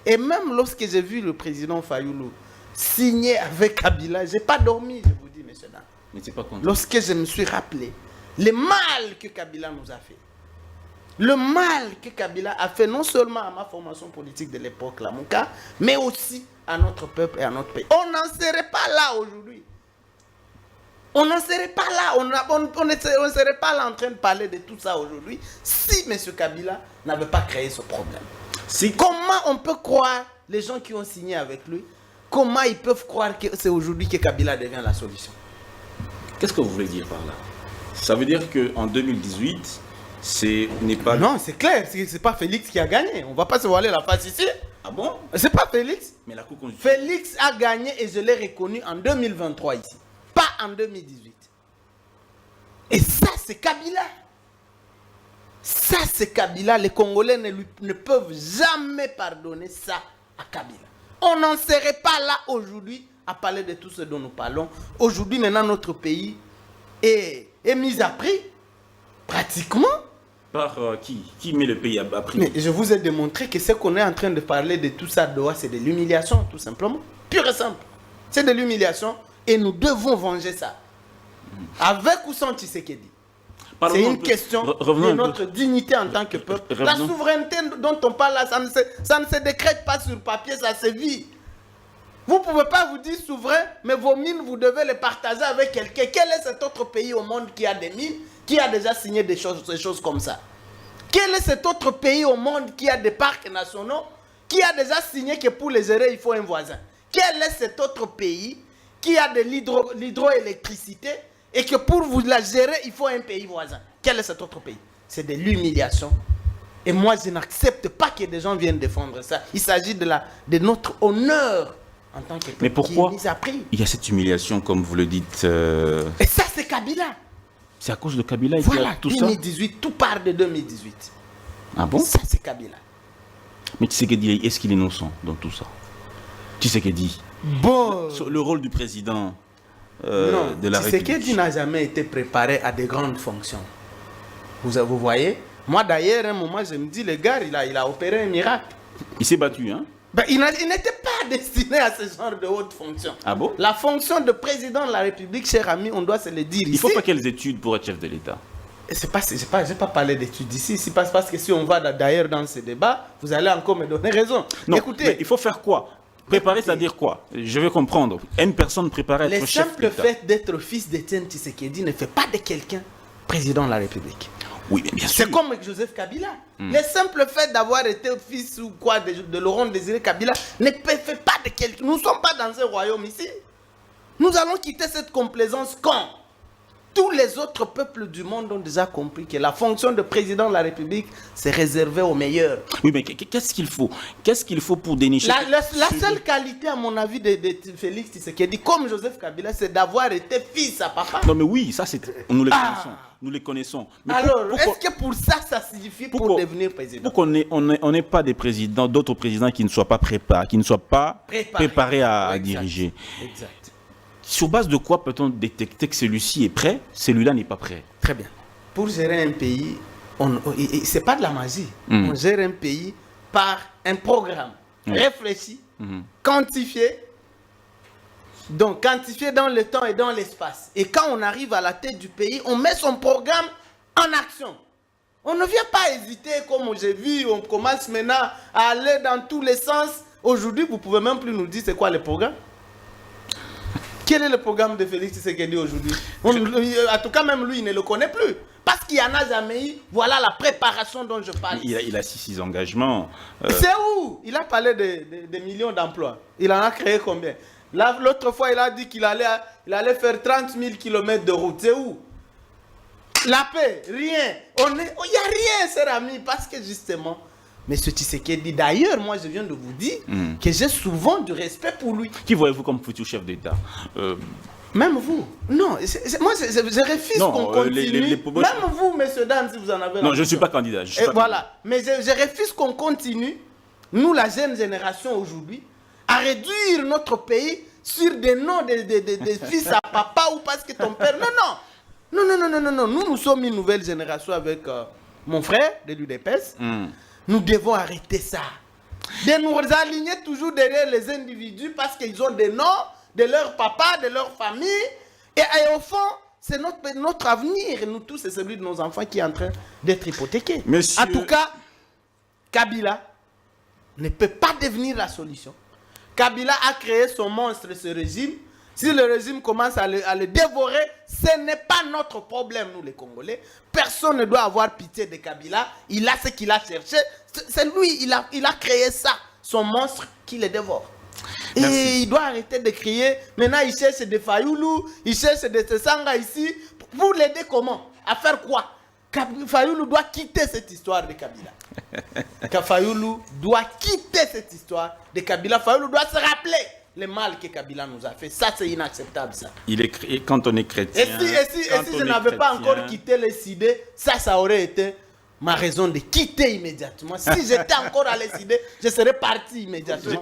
Et même lorsque j'ai vu le président Fayoulou signer avec Kabila, je n'ai pas dormi, je vous dis, messieurs, dames. Mais c'est pas contre. Lorsque je me suis rappelé le mal que Kabila nous a fait. Le mal que Kabila a fait non seulement à ma formation politique de l'époque, la Mouka, mais aussi à notre peuple et à notre pays. On n'en serait pas là aujourd'hui. On n'en serait pas là. On ne serait pas là en train de parler de tout ça aujourd'hui si M. Kabila n'avait pas créé ce problème. Comment on peut croire, les gens qui ont signé avec lui, comment ils peuvent croire que c'est aujourd'hui que Kabila devient la solution? Qu'est-ce que vous voulez dire par là? Ça veut dire qu'en 2018, ce n'est pas... Non, c'est clair, c'est pas Félix qui a gagné. On ne va pas se voiler la face ici. Ah bon? C'est pas Félix. Mais la Cour constitutionnelle... Félix a gagné et je l'ai reconnu en 2023 ici. Pas en 2018. Et ça, c'est Kabila. Ça, c'est Kabila. Les Congolais ne peuvent jamais pardonner ça à Kabila. On n'en serait pas là aujourd'hui à parler de tout ce dont nous parlons. Aujourd'hui, maintenant, notre pays est mis à prix, pratiquement. Par qui met le pays à prix? Mais je vous ai démontré que ce qu'on est en train de parler de tout ça, Doha, c'est de l'humiliation, tout simplement. Pure et simple. C'est de l'humiliation et nous devons venger ça. Avec ou sans Tshisekedi. C'est une question de notre dignité en tant que peuple. La souveraineté dont on parle là, ça ne se décrète pas sur papier, ça se vit. Vous ne pouvez pas vous dire souverain, mais vos mines, vous devez les partager avec quelqu'un. Quel est cet autre pays au monde qui a des mines, qui a déjà signé des choses comme ça? Quel est cet autre pays au monde qui a des parcs nationaux, qui a déjà signé que pour les gérer, il faut un voisin? Quel est cet autre pays qui a de l'hydroélectricité et que pour vous la gérer, il faut un pays voisin? Quel est cet autre pays? C'est de l'humiliation. Et moi, je n'accepte pas que des gens viennent défendre ça. Il s'agit de notre honneur en tant que peuple. Mais pourquoi qui est mis à prix. Il y a cette humiliation, comme vous le dites? Et ça, c'est Kabila. C'est à cause de Kabila Voilà, qu'il y a tout 2018, ça? tout part de 2018. Ah bon? Ça, c'est Kabila. Mais Tshisekedi, est-ce qu'il est innocent dans tout ça? Tshisekedi. Bon. Le rôle du président Non, de la République. Tshisekedi n'a jamais été préparé à des grandes fonctions. Vous voyez? Moi, d'ailleurs, à un moment, je me dis, le gars, il a opéré un miracle. Il s'est battu, hein? Ben, il n'était pas destiné à ce genre de haute fonction. Ah bon? La fonction de président de la République, cher ami, on doit se le dire ici. Il faut pas quelles études pour être chef de l'État? Je n'ai pas parlé d'études ici. C'est parce que si on va d'ailleurs dans ce débat, vous allez encore me donner raison. Non, écoutez, mais il faut faire quoi? Préparer, c'est-à-dire quoi? Je veux comprendre. Une personne préparée à être chef le d'État. simple fait d'être fils d'Étienne Tshisekedi ne fait pas de quelqu'un président de la République. Oui, mais bien sûr. C'est comme avec Joseph Kabila. Le simple fait d'avoir été fils ou quoi de Laurent Désiré Kabila ne fait pas de quelqu'un. Nous ne sommes pas dans un royaume ici. Nous allons quitter cette complaisance quand tous les autres peuples du monde ont déjà compris que la fonction de président de la République, c'est réservé aux meilleurs. Oui, mais qu'est-ce qu'il faut? Qu'est-ce qu'il faut pour dénicher? La seule qualité, à mon avis, de Félix Tshisekedi, comme Joseph Kabila, c'est d'avoir été fils à papa. Non, mais oui, ça, nous les connaissons. Nous les connaissons. Mais alors, est-ce que pour ça suffit pour devenir président? Pour qu'on n'ait pas des présidents, d'autres présidents qui ne soient pas préparés, qui ne soient pas préparés à diriger. Exact. Sur base de quoi peut-on détecter que celui-ci est prêt, celui-là n'est pas prêt? Très bien. Pour gérer un pays, ce n'est pas de la magie. On gère un pays par un programme réfléchi, quantifié. Donc, quantifié dans le temps et dans l'espace. Et quand on arrive à la tête du pays, on met son programme en action. On ne vient pas hésiter, comme j'ai vu, on commence maintenant à aller dans tous les sens. Aujourd'hui, vous ne pouvez même plus nous dire c'est quoi le programme. Quel est le programme de Félix Tshisekedi aujourd'hui? En tout cas, même lui, il ne le connaît plus. Parce qu'il n'y en a jamais eu. Voilà la préparation dont je parle. Il a ses engagements. C'est où? Il a parlé de millions d'emplois. Il en a créé combien? L'autre fois, il a dit qu'il allait faire 30 000 km de route. C'est où? La paix, rien. Il n'y a rien, cher ami, parce que justement, M. Tshisekedi, d'ailleurs, moi je viens de vous dire que j'ai souvent du respect pour lui. Qui voyez-vous comme futur chef d'État? Même vous. Non, moi je refuse qu'on continue. Même vous, messieurs, dames, si vous en avez. Non, je ne suis pas candidat. Voilà, mais je refuse qu'on continue, nous la jeune génération aujourd'hui, à réduire notre pays sur des noms de fils à papa ou parce que ton père... Non, non. Non. Nous sommes une nouvelle génération avec mon frère de l'UDPS. Nous devons arrêter ça. De nous aligner toujours derrière les individus parce qu'ils ont des noms de leur papa, de leur famille. Et au fond, c'est notre avenir. Nous tous, c'est celui de nos enfants qui est en train d'être hypothéqué. Monsieur... En tout cas, Kabila ne peut pas devenir la solution. Kabila a créé son monstre, ce régime. Si le régime commence à le dévorer, ce n'est pas notre problème, nous les Congolais. Personne ne doit avoir pitié de Kabila. Il a ce qu'il a cherché. C'est lui, il a créé ça, son monstre qui le dévore. Merci. Et il doit arrêter de crier. Maintenant, il cherche des Fayoulou, il cherche des Tsanga ici. Pour l'aider comment? À faire quoi? Fayoulou doit quitter cette histoire de Kabila. Fayoulou doit quitter cette histoire de Kabila. Fayoulou doit se rappeler le mal que Kabila nous a fait. Ça, c'est inacceptable, ça. Quand on est chrétien... Et si je n'avais pas encore quitté les idées, ça aurait été ma raison de quitter immédiatement. Si j'étais encore à les idées, je serais parti immédiatement.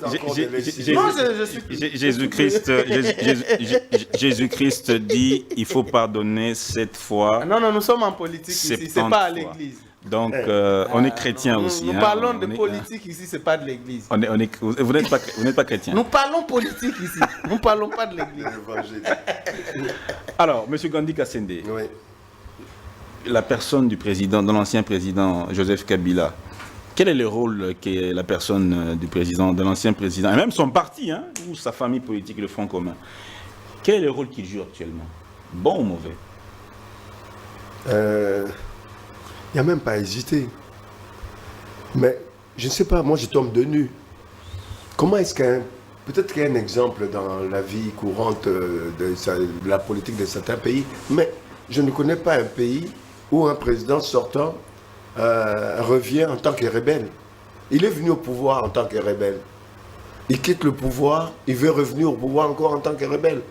Jésus-Christ dit, il faut pardonner 7 fois. Non, nous sommes en politique ici, c'est pas à l'église. Donc, on est chrétien aussi. Nous parlons de politique ici, c'est pas de l'église. Vous n'êtes pas chrétien. Nous parlons politique ici, nous parlons pas de l'église. Alors, M. Gandhi Kassende, oui. La personne du président, de l'ancien président Joseph Kabila, quel est le rôle que la personne du président, de l'ancien président, et même son parti, ou sa famille politique, le Front commun, quel est le rôle qu'il joue actuellement? Bon ou mauvais? Il n'y a même pas à hésiter. Mais je ne sais pas, moi je tombe de nu. Comment est-ce peut-être qu'il y a un exemple dans la vie courante de la politique de certains pays, mais je ne connais pas un pays où un président sortant revient en tant que rebelle. Il est venu au pouvoir en tant que rebelle. Il quitte le pouvoir, il veut revenir au pouvoir encore en tant que rebelle.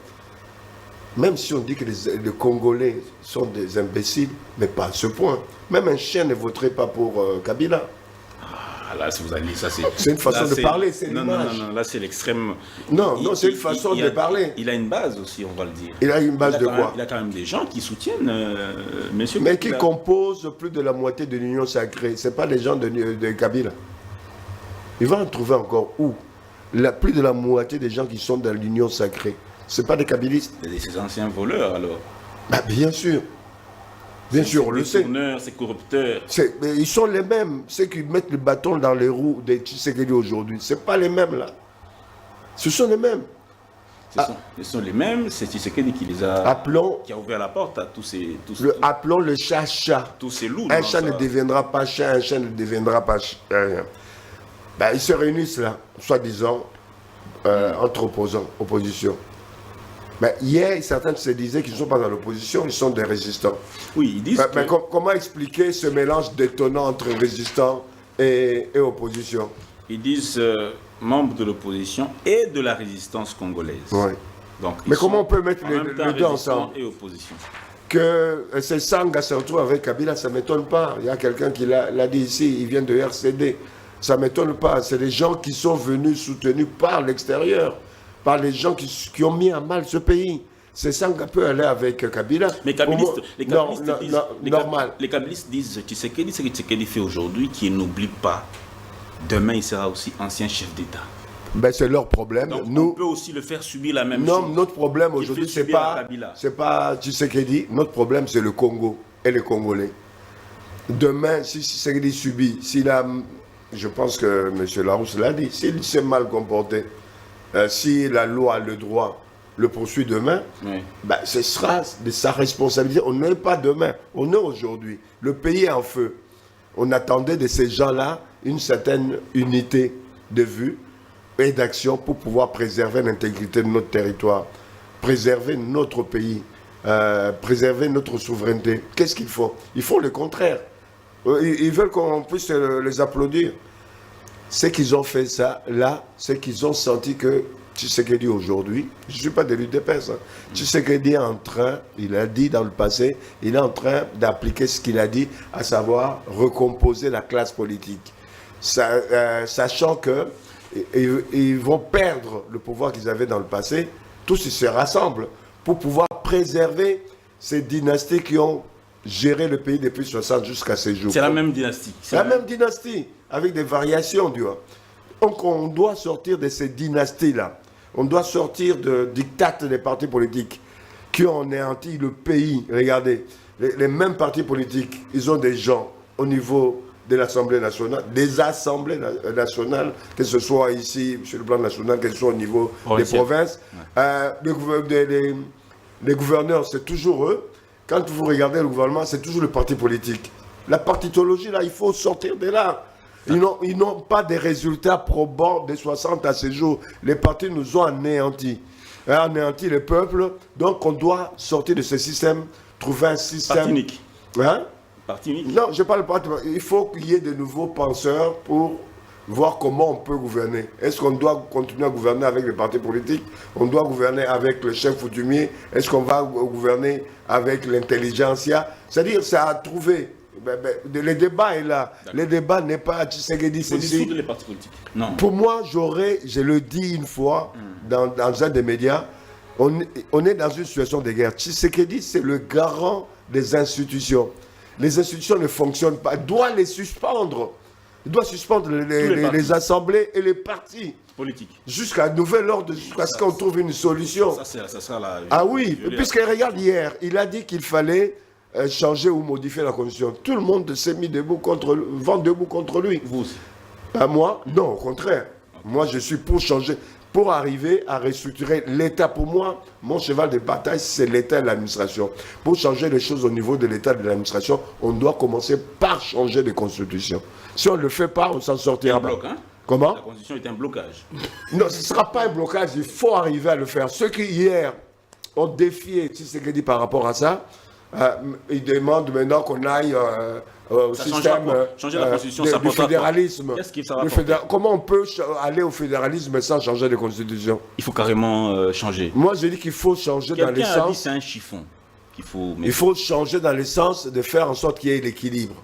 Même si on dit que les Congolais sont des imbéciles, mais pas à ce point. Même un chien ne voterait pas pour Kabila. Ah, là, si vous allez, ça c'est... C'est une façon de parler, c'est une image. Non, là c'est l'extrême... Non, c'est une façon de parler. Il a une base aussi, on va le dire. Il a une base de quoi? Il a quand même des gens qui soutiennent monsieur mais Kabila. Qui composent plus de la moitié de l'Union sacrée. Ce n'est pas les gens de Kabila. Il va en trouver encore où? Plus de la moitié des gens qui sont dans l'Union sacrée. Ce n'est pas des kabylistes. Ces anciens voleurs, alors. Bah, bien sûr. Bien sûr, on le sait. Ces corrupteurs. Ils sont les mêmes. Ceux qui mettent le bâton dans les roues des Tshisekedi aujourd'hui. Ce ne sont pas les mêmes, là. Ce sont les mêmes. Ce sont les mêmes. C'est Tshisekedi qui les a... qui a ouvert la porte à tous ces... Appelons le chat. Tous ces loups. Un chat ne deviendra pas chat, un chat ne deviendra pas rien. Ben, ils se réunissent là, soi-disant, entre opposants, opposition. Mais hier, certains se disaient qu'ils ne sont pas dans l'opposition, ils sont des résistants. Oui, ils disent mais comment expliquer ce mélange détonnant entre résistants et opposition? Ils disent membres de l'opposition et de la résistance congolaise. Oui. Donc, mais comment on peut mettre les deux ensemble? Et opposition. Que ces Sanga se retrouvent avec Kabila, ça ne m'étonne pas. Il y a quelqu'un qui l'a dit ici, il vient de RCD. Ça ne m'étonne pas. C'est des gens qui sont venus soutenus par l'extérieur, par les gens qui ont mis à mal ce pays. C'est ça qu'on peut aller avec Kabila. Mais les kabylistes disent tu sais ce que Tshisekedi fait aujourd'hui, qu'il n'oublie pas. Demain, il sera aussi ancien chef d'État. Ben, c'est leur problème. Donc, nous, on peut aussi le faire subir la même chose. Non, notre problème aujourd'hui, c'est pas Tshisekedi. Notre problème, c'est le Congo et les Congolais. Demain, si Tshisekedi subit, je pense que M. Larousse l'a dit, s'il s'est mal comporté, si la loi, le droit le poursuit demain, oui. Ben, ce sera de sa responsabilité. On n'est pas demain, on est aujourd'hui. Le pays est en feu. On attendait de ces gens-là une certaine unité de vue et d'action pour pouvoir préserver l'intégrité de notre territoire, préserver notre pays, préserver notre souveraineté. Qu'est-ce qu'il faut? Il faut le contraire. Ils veulent qu'on puisse les applaudir. C'est qu'ils ont fait ça, là, c'est qu'ils ont senti que Tshisekedi aujourd'hui, je ne suis pas de l'UDPS, Tshisekedi est en train, il a dit dans le passé, il est en train d'appliquer ce qu'il a dit, à savoir recomposer la classe politique. Sachant qu'ils vont perdre le pouvoir qu'ils avaient dans le passé, tous ils se rassemblent pour pouvoir préserver ces dynasties qui ont géré le pays depuis 60 jusqu'à ces jours. C'est la même dynastie. C'est la même dynastie, avec des variations, tu vois. Donc on doit sortir de ces dynasties-là. On doit sortir de diktats des partis politiques qui ont anéanti le pays. Regardez, les mêmes partis politiques, ils ont des gens au niveau de l'Assemblée nationale, des assemblées nationales, que ce soit ici, sur le plan national, que ce soit au niveau des provinces. Les gouverneurs, c'est toujours eux. Quand vous regardez le gouvernement, c'est toujours le parti politique. La partitologie, là, il faut sortir de là. Ils n'ont pas des résultats probants de 60 à ce jour. Les partis nous ont anéantis. Anéanti le peuple. Donc, on doit sortir de ce système, trouver un système... Parti unique. Hein? Parti unique. Non, je parle pas. Il faut qu'il y ait de nouveaux penseurs pour voir comment on peut gouverner. Est-ce qu'on doit continuer à gouverner avec les partis politiques? On doit gouverner avec le chef coutumier? Est-ce qu'on va gouverner avec l'intelligentsia? C'est-à-dire, c'est à trouver. Le débat est là. Le débat n'est pas Tshisekedi, c'est ici. Les partis politiques. Non. Pour moi, je le dis une fois dans un des médias, on est dans une situation de guerre. Tshisekedi, c'est le garant des institutions. Les institutions ne fonctionnent pas. Il doit les suspendre. Il doit suspendre les assemblées et les partis. Politique. Jusqu'à nouvel ordre, jusqu'à ce qu'on trouve une solution. Ça sera la... Ah oui, puisque regarde hier, il a dit qu'il fallait changer ou modifier la constitution. Tout le monde s'est mis debout vent debout contre lui. Vous aussi. Moi, non, au contraire. Moi, je suis pour changer, pour arriver à restructurer l'État. Pour moi, mon cheval de bataille, c'est l'État et l'administration. Pour changer les choses au niveau de l'État et de l'administration, on doit commencer par changer de constitution. Si on ne le fait pas, on s'en sortira pas. Bloc, hein? Comment? La constitution est un blocage. Non, ce ne sera pas un blocage, il faut arriver à le faire. Ceux qui, hier, ont défié Tshisekedi par rapport à ça, ils demandent maintenant qu'on aille au système changer la constitution, du fédéralisme. Qu'est-ce que ça va Comment on peut aller au fédéralisme sans changer de constitution? Il faut carrément changer. Moi, je dis qu'il faut changer dans Quelqu'un a dit l'essence. c'est un chiffon qu'il faut... Il faut changer dans le sens de faire en sorte qu'il y ait l'équilibre.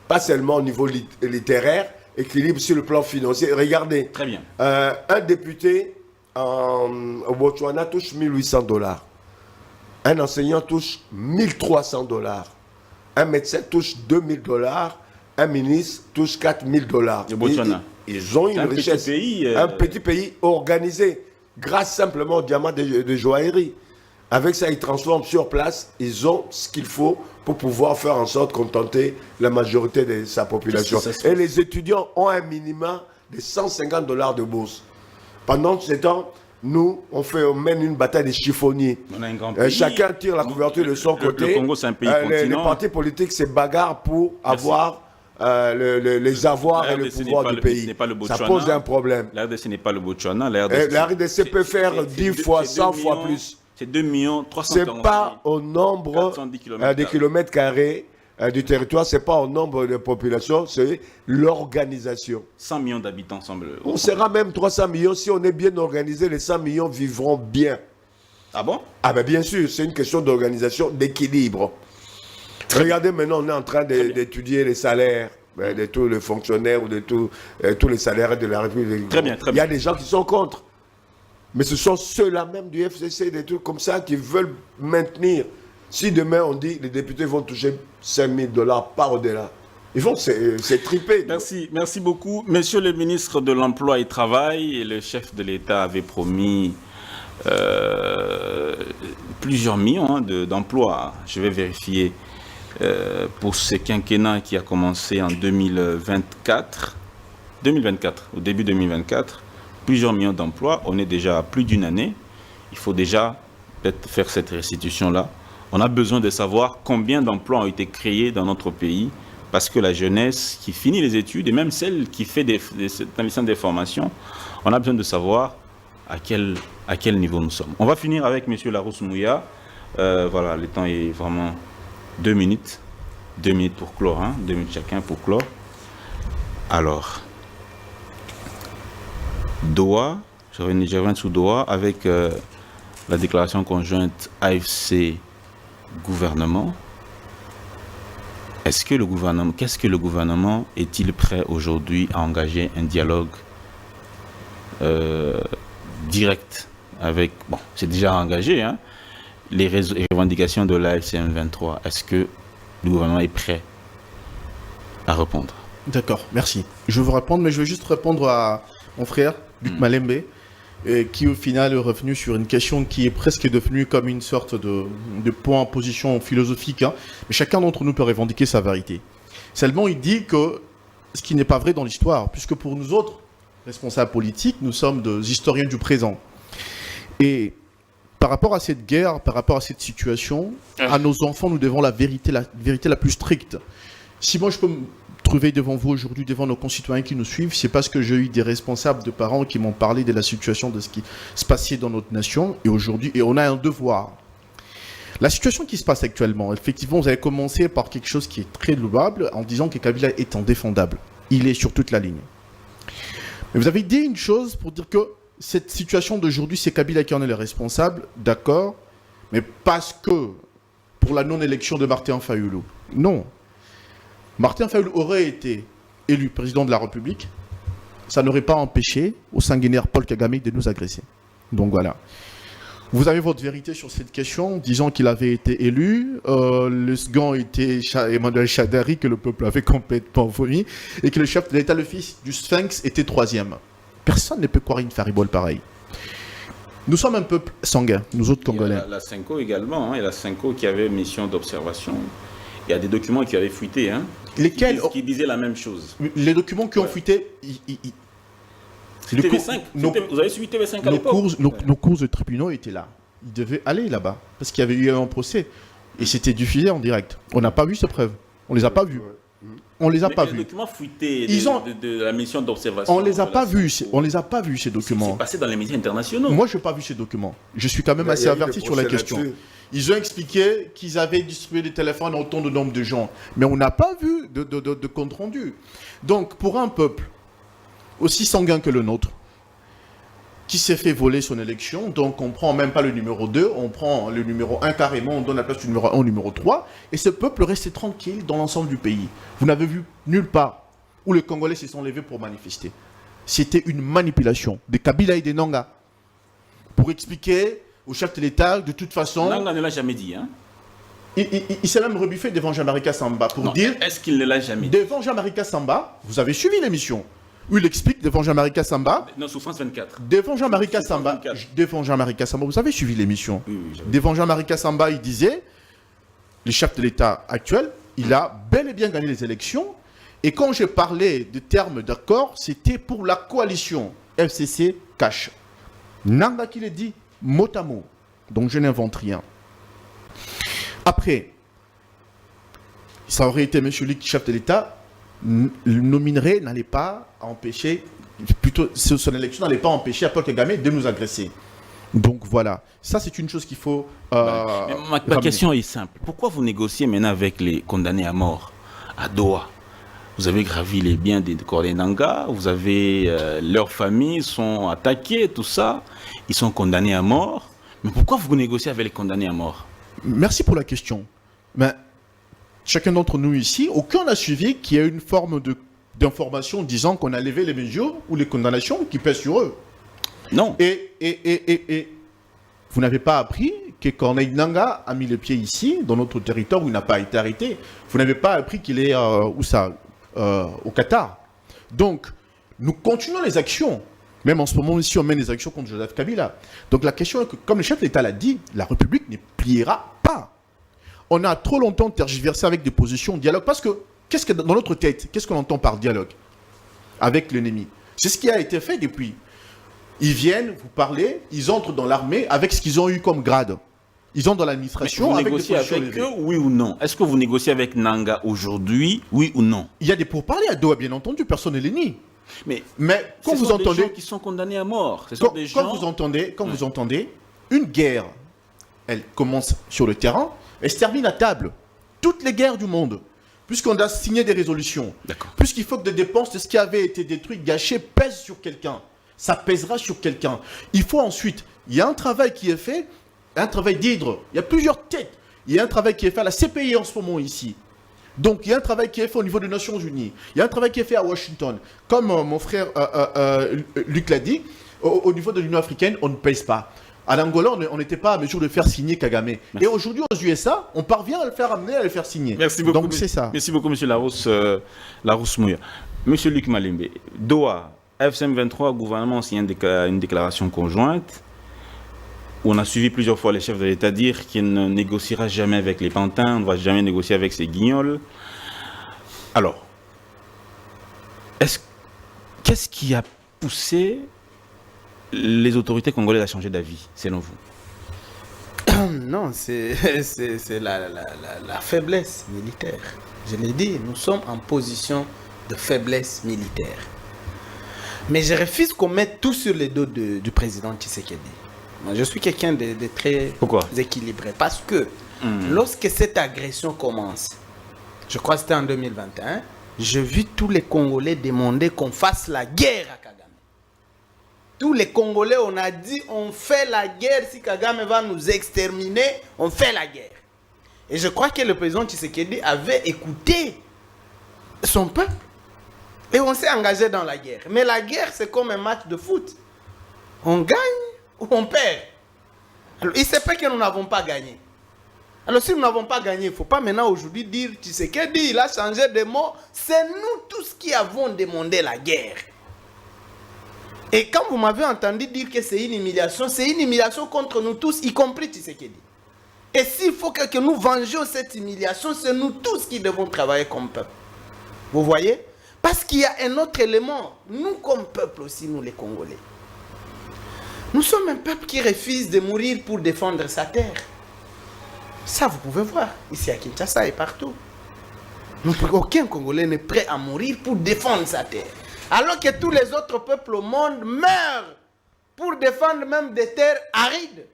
Pas seulement au niveau littéraire, équilibre sur le plan financier. Regardez, Très bien. Un député au Botswana touche $1 800. Un enseignant touche $1 300. Un médecin touche $2 un ministre touche $4 000. Le Botswana. Ils ont une richesse. Un petit pays organisé grâce simplement au diamant de joaillerie. Avec ça, ils transforment sur place. Ils ont ce qu'il faut pour pouvoir faire en sorte de contenter la majorité de sa population. Et les étudiants ont un minimum de $150 de bourse. Pendant ce temps, nous, on mène une bataille des chiffonniers. On a un grand pays. Chacun tire la couverture de son côté. Le Congo, c'est un pays les continent. partis politiques se bagarrent pour avoir les avoirs et le pouvoir du pays. Ça pose un problème. La RDC n'est pas le Botswana. La RDC peut faire 10 fois, 100 fois plus. C'est 2 300 000. C'est pas au nombre des kilomètres carrés du territoire, c'est pas au nombre de population, c'est l'organisation. 100 millions d'habitants semble. On sera même 300 millions. Si on est bien organisé, les 100 millions vivront bien. Ah bon? Ah ben bien sûr, c'est une question d'organisation, d'équilibre. Regardez maintenant, on est en train d'étudier les salaires de tous les fonctionnaires ou de tous les salaires de la République. Très bien, très bien. Il y a des gens qui sont contre. Mais ce sont ceux-là même du FCC, des trucs comme ça, qui veulent maintenir. Si demain on dit les députés vont toucher $5 000, pas au-delà, ils vont se triper. Merci beaucoup. Monsieur le ministre de l'Emploi et Travail, et le chef de l'État avait promis plusieurs millions d'emplois. Je vais vérifier pour ce quinquennat qui a commencé en 2024, au début 2024. Plusieurs millions d'emplois, on est déjà à plus d'une année. Il faut déjà peut-être faire cette restitution-là. On a besoin de savoir combien d'emplois ont été créés dans notre pays, parce que la jeunesse qui finit les études, et même celle qui fait des formations, on a besoin de savoir à quel niveau nous sommes. On va finir avec M. Larousse Mouya. Voilà, le temps est vraiment 2 minutes. 2 minutes pour clore, 2 minutes chacun pour clore. Alors... Doha, je reviens sous Doha avec la déclaration conjointe AFC-gouvernement. Qu'est-ce que le gouvernement est-il prêt aujourd'hui à engager un dialogue direct avec, bon, c'est déjà engagé, les revendications de la FCM23, est-ce que le gouvernement est prêt à répondre? D'accord, merci. Je vais vous répondre, mais je vais juste répondre à mon frère, Luc Malembe, qui au final est revenu sur une question qui est presque devenue comme une sorte de point en position philosophique. Hein. Mais chacun d'entre nous peut revendiquer sa vérité. Seulement, il dit que ce qui n'est pas vrai dans l'histoire, puisque pour nous autres, responsables politiques, nous sommes des historiens du présent. Et par rapport à cette guerre, par rapport à cette situation, à nos enfants, nous devons la vérité la plus stricte. Si moi je peux me trouver devant vous aujourd'hui, devant nos concitoyens qui nous suivent, c'est parce que j'ai eu des responsables de parents qui m'ont parlé de la situation de ce qui se passait dans notre nation. Et aujourd'hui, et on a un devoir. La situation qui se passe actuellement, effectivement, vous avez commencé par quelque chose qui est très louable en disant que Kabila est indéfendable. Il est sur toute la ligne. Mais vous avez dit une chose pour dire que cette situation d'aujourd'hui, c'est Kabila qui en est le responsable, d'accord, mais parce que pour la non-élection de Martin Fayulu. Non. Martin Fayulu aurait été élu président de la République, ça n'aurait pas empêché au sanguinaire Paul Kagame de nous agresser. Donc voilà. Vous avez votre vérité sur cette question, disant qu'il avait été élu, le second était Emmanuel Chadari, que le peuple avait complètement vomi, et que le chef de l'État, le fils du Sphinx, était troisième. Personne ne peut croire une faribole pareille. Nous sommes un peuple sanguin, nous autres Congolais. Il y a la Cinco également, hein, et la Cinco qui avait mission d'observation. Il y a des documents qui avaient fuité, hein, lesquels qui disaient la même chose. Les documents qui ont fuité... TV5, vous avez suivi TV5 à l'époque. Nos cours de tribunaux étaient là. Ils devaient aller là-bas. Parce qu'il y avait eu un procès. Et c'était diffusé en direct. On n'a pas vu ces preuves. On les a pas vus. On les a pas vus. Les documents fuités de la mission d'observation. On les a pas vus. On les a pas vus, ces documents. C'est passé dans les médias internationaux. Moi, je n'ai pas vu ces documents. Je suis quand même assez averti sur la question. Ils ont expliqué qu'ils avaient distribué des téléphones à autant de nombre de gens. Mais on n'a pas vu de compte rendu. Donc, pour un peuple aussi sanguin que le nôtre, qui s'est fait voler son élection, donc on prend même pas le numéro 2, on prend le numéro 1 carrément, on donne la place du numéro 1 au numéro 3, et ce peuple restait tranquille dans l'ensemble du pays. Vous n'avez vu nulle part où les Congolais se sont levés pour manifester. C'était une manipulation des Kabila et des Nanga pour expliquer au chef de l'État, de toute façon... Nanga ne l'a jamais dit, hein. Il s'est même rebuffé devant Jean-Marie Kassamba pour dire... Est-ce qu'il ne l'a jamais dit? Devant Jean-Marie Kassamba, vous avez suivi l'émission où il explique devant Jean-Marie Kassamba. Non, sous France 24. Devant Jean-Marie Kassamba, vous avez suivi l'émission. Oui, devant Jean-Marie Kassamba, il disait, le chef de l'État actuel, il a bel et bien gagné les élections. Et quand j'ai parlé de termes d'accord, c'était pour la coalition FCC Cash. Nanga qui l'a dit, mot à mot. Donc je n'invente rien. Après, ça aurait été M. Luc, chef de l'État, nos minerais n'allaient pas empêcher, plutôt son élection n'allait pas empêcher Paul Kagame de nous agresser. Donc voilà, ça c'est une chose qu'il faut... ma question est simple. Pourquoi vous négociez maintenant avec les condamnés à mort à Doha? Vous avez gravi les biens des Cordés Nanga, vous avez leurs familles sont attaquées, tout ça, ils sont condamnés à mort. Mais pourquoi vous négociez avec les condamnés à mort? Merci pour la question. Mais chacun d'entre nous ici, aucun n'a suivi qu'il y a une forme d'information disant qu'on a levé les mesures ou les condamnations qui pèsent sur eux. Non. Et vous n'avez pas appris que Corneille Nanga a mis les pieds ici, dans notre territoire où il n'a pas été arrêté. Vous n'avez pas appris qu'il est au Qatar. Donc, nous continuons les actions. Même en ce moment ici, on mène des actions contre Joseph Kabila. Donc la question est que, comme le chef de l'État l'a dit, la République ne pliera pas. On a trop longtemps tergiversé avec des positions de dialogue. Parce que, qu'est-ce que dans notre tête, qu'est-ce qu'on entend par dialogue avec l'ennemi? C'est ce qui a été fait depuis. Ils viennent, vous parlez, ils entrent dans l'armée avec ce qu'ils ont eu comme grade. Ils entrent dans l'administration vous avec négociez des positions avec eux, oui ou non? Est-ce que vous négociez avec Nanga aujourd'hui, oui ou non? Il y a des pourparlers à Doha, bien entendu, personne ne les nie. Mais quand vous entendez des gens qui sont condamnés à mort, quand vous entendez une guerre, elle commence sur le terrain, elle se termine à table. Toutes les guerres du monde, puisqu'on a signé des résolutions, puisqu'il faut que des dépenses de ce qui avait été détruit, gâché, pèsent sur quelqu'un. Ça pèsera sur quelqu'un. Il faut ensuite, il y a un travail qui est fait, un travail d'hydre. Il y a plusieurs têtes. Il y a un travail qui est fait à la CPI en ce moment ici. Donc, il y a un travail qui est fait au niveau des Nations Unies. Il y a un travail qui est fait à Washington. Comme mon frère Luc l'a dit, au niveau de l'Union africaine, on ne pèse pas. À l'Angola, on n'était pas à mesure de faire signer Kagame. Merci. Et aujourd'hui, aux USA, on parvient à le faire amener, à le faire signer. Merci beaucoup. Donc c'est ça. Merci beaucoup, M. Larousse Mouya. M. Luc Malembe, Doha, FCM 23, gouvernement a signé une déclaration conjointe où on a suivi plusieurs fois les chefs de l'État dire qu'il ne négociera jamais avec les pantins, on ne va jamais négocier avec ces guignols. Alors, qu'est-ce qui a poussé les autorités congolaises à changer d'avis, selon vous? Non, c'est la faiblesse militaire. Je l'ai dit, nous sommes en position de faiblesse militaire. Mais je refuse qu'on mette tout sur les dos du président Tshisekedi. Moi, je suis quelqu'un de très équilibré. Parce que lorsque cette agression commence, je crois que c'était en 2021, j'ai vu tous les Congolais demander qu'on fasse la guerre à Kagame. Tous les Congolais, on a dit, on fait la guerre. Si Kagame va nous exterminer, on fait la guerre. Et je crois que le président Tshisekedi avait écouté son peuple. Et on s'est engagé dans la guerre. Mais la guerre, c'est comme un match de foot. On gagne ou on perd. Alors, il se peut que nous n'avons pas gagné. Alors, si nous n'avons pas gagné, il ne faut pas maintenant aujourd'hui dire Tshisekedi, il a changé de mot. C'est nous tous qui avons demandé la guerre. Et quand vous m'avez entendu dire que c'est une humiliation contre nous tous, y compris Tshisekedi. Et s'il faut que nous vengions cette humiliation, c'est nous tous qui devons travailler comme peuple. Vous voyez? Parce qu'il y a un autre élément. Nous, comme peuple aussi, nous les Congolais, nous sommes un peuple qui refuse de mourir pour défendre sa terre. Ça, vous pouvez voir, ici à Kinshasa et partout. Aucun Congolais n'est prêt à mourir pour défendre sa terre. Alors que tous les autres peuples au monde meurent pour défendre même des terres arides.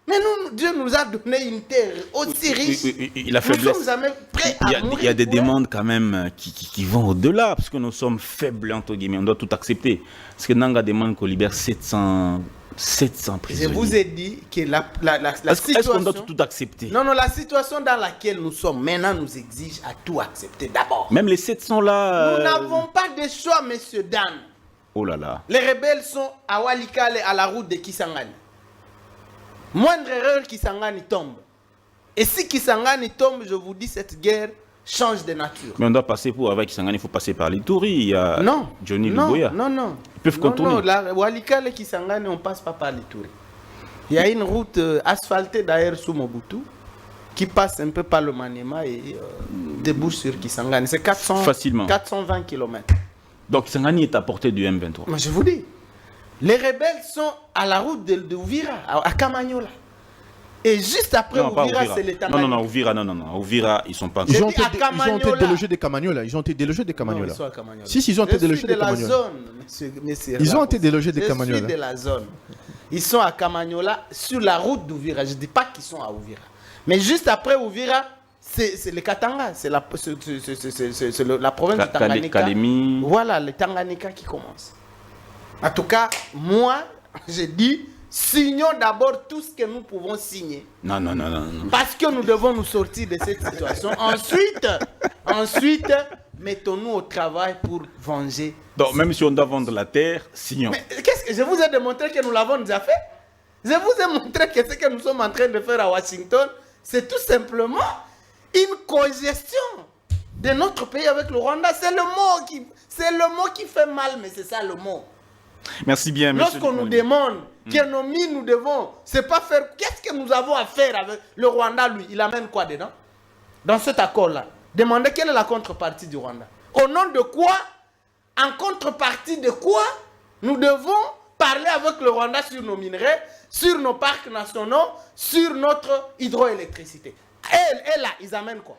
Mais nous, Dieu nous a donné une terre aussi riche. La faiblesse. Nous sommes jamais prêts à mourir. Il y a des demandes quand même qui vont au-delà, parce que nous sommes faibles, entre guillemets. On doit tout accepter. Parce que Nanga demande qu'on libère 700 prisonniers. Je vous ai dit que la situation... Est-ce qu'on doit tout accepter? Non, la situation dans laquelle nous sommes maintenant nous exige à tout accepter d'abord. Même les 700 là... Nous n'avons pas de choix, monsieur Dan. Oh là là. Les rebelles sont à Walikale, à la route de Kisangani. Moindre erreur, Kisangani tombe. Et si Kisangani tombe, je vous dis, cette guerre change de nature. Mais on doit passer avec Kisangani, il faut passer par l'Ituri. Il y a non, Johnny Luboya. Non. Ils peuvent contourner. Non, la Walikale, Kisangani, on ne passe pas par l'Ituri. Il y a une route asphaltée d'ailleurs sous Mobutu qui passe un peu par le Maniema et débouche sur Kisangani. C'est 420 km. Donc Kisangani est à portée du M23. Mais je vous dis, les rebelles sont à la route de Ouvira, à Kamanyola. Et juste après Ouvira, c'est les Tanganyika. Non, Ouvira, ils ne sont pas... Ils ont été délogés des Kamanyola. Ils ont été délogés des Kamanyola. Non, ils sont à Kamanyola. Si, ils ont été délogés des Kamanyola. Ils ont été délogés des Kamanyola. Je suis de la zone. Ils sont à Kamanyola sur la route d'Ouvira. Je ne dis pas qu'ils sont à Ouvira. Mais juste après Ouvira, c'est le Katanga. C'est la province du Tanganyika. Kalemi. Voilà, le Tanganyika qui commence. En tout cas, moi, j'ai dit, signons d'abord tout ce que nous pouvons signer. Non. Parce que nous devons nous sortir de cette situation. Ensuite, mettons-nous au travail pour venger. Donc, même si on doit vendre la terre, signons. Mais qu'est-ce que je vous ai démontré que nous l'avons déjà fait? Je vous ai montré que ce que nous sommes en train de faire à Washington, c'est tout simplement une cogestion de notre pays avec le Rwanda. C'est le mot qui fait mal, mais c'est ça le mot. Merci bien, monsieur. Lorsqu'on nous demande que nos mines, nous devons, c'est pas faire. Qu'est-ce que nous avons à faire avec le Rwanda, lui? Il amène quoi dedans? Dans cet accord-là, demandez quelle est la contrepartie du Rwanda. Au nom de quoi? En contrepartie de quoi? Nous devons parler avec le Rwanda sur nos minerais, sur nos parcs nationaux, sur notre hydroélectricité. Et là, ils amènent quoi?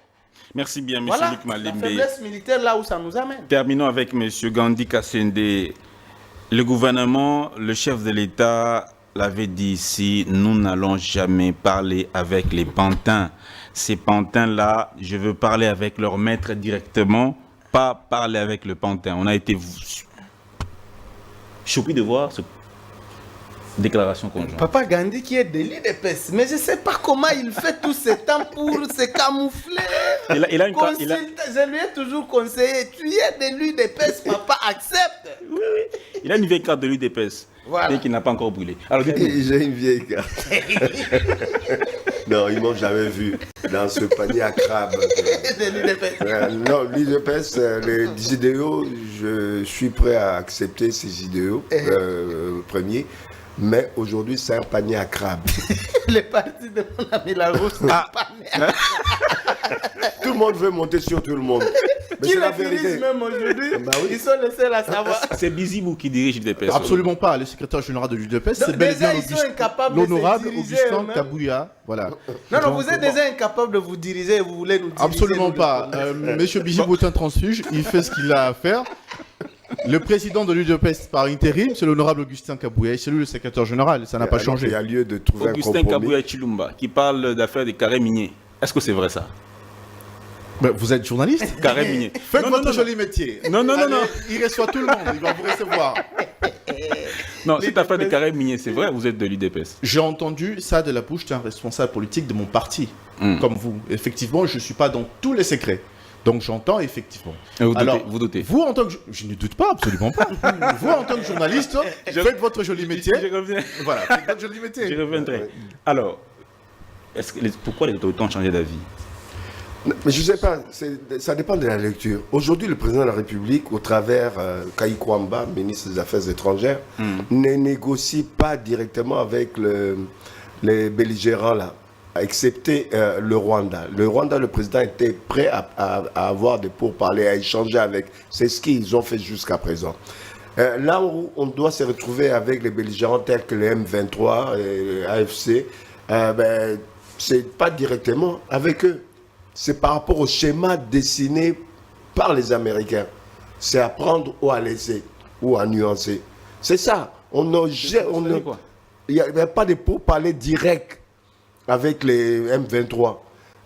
Merci bien, monsieur Voilà, Luc Malembe. la faiblesse militaire là où ça nous amène. Terminons avec monsieur Gandhi Kassende. Le gouvernement, le chef de l'État l'avait dit ici, nous n'allons jamais parler avec les pantins. Ces pantins-là, je veux parler avec leur maître directement, pas parler avec le pantin. On a été choqués de voir ce... Déclaration conjointe. Papa Gandhi qui est de l'UDPS. Mais je ne sais pas comment il fait tout ce temps pour se camoufler. Il a une carte. Je lui ai toujours conseillé, tu es de l'UDPS, papa, accepte. Oui. Il a une vieille carte de l'UDPS. Voilà. Et qui n'a pas encore brûlé. Alors, J'ai une vieille carte. Non, ils m'ont jamais vu dans ce panier à crabe. De l'UDPS. Non, l'UDPS, les idéaux, je suis prêt à accepter ces idéaux premiers. Mais aujourd'hui, c'est un panier à crabe. Les partis de mon ami Larousse, c'est un panier à crabe. Tout le monde veut monter sur tout le monde. Mais Qui c'est la les dirige vérité. même aujourd'hui, Bah oui. Ah ils sont les seuls à savoir. c'est Bizibou qui dirige l'UDPS. Absolument pas. Le secrétaire général de l'UDPS, c'est bel et Déjà, bien ils sont incapables de se l'honorable diriger Augustin eux-mêmes. Kabouya. Voilà. Non, Donc, vous êtes déjà incapable de vous diriger et vous voulez nous diriger. absolument nous, pas. Monsieur Bizibou est un transfuge. Il fait ce qu'il a à faire. Le président de l'UDPS par intérim, c'est l'honorable Augustin Kabouya. Et c'est lui le secrétaire général. Ça n'a pas Alors, changé. Il y a lieu de trouver Augustin un compromis. Kabouya Chilumba qui parle d'affaires des carrés miniers. Est-ce que c'est vrai ça? Mais vous êtes journaliste? Carrés miniers. Faites Non, votre non, non, joli métier. Non, non, non, Allez, non. Il reçoit tout le monde. Il va vous recevoir. Non, cette affaire des carrés miniers, c'est vrai, vous êtes de l'UDPS. J'ai entendu ça de la bouche d'un responsable politique de mon parti, Hmm. comme vous. Effectivement, je ne suis pas dans tous les secrets. Donc j'entends effectivement. Et vous doutez, Alors, vous doutez. Vous, en tant que... Je ne doute pas, absolument pas. Vous, en tant que journaliste, faites votre joli métier. Je reviens. Voilà, faites votre joli Je métier. reviendrai. Alors, pourquoi les autorités ont changé d'avis? Mais je ne sais pas, ça dépend de la lecture. Aujourd'hui, le président de la République, au travers Kayi Kwamba, ministre des Affaires étrangères, ne négocie pas directement avec les belligérants là, excepté le Rwanda. Le Rwanda, le président était prêt à avoir des pourparlers, à échanger avec. C'est ce qu'ils ont fait jusqu'à présent. Là où on doit se retrouver avec les belligérants tels que le M23 et l'AFC, c'est pas directement avec eux. C'est par rapport au schéma dessiné par les Américains. C'est à prendre ou à laisser, ou à nuancer. C'est ça. Il n'y a pas de pourparlers directs avec les M23.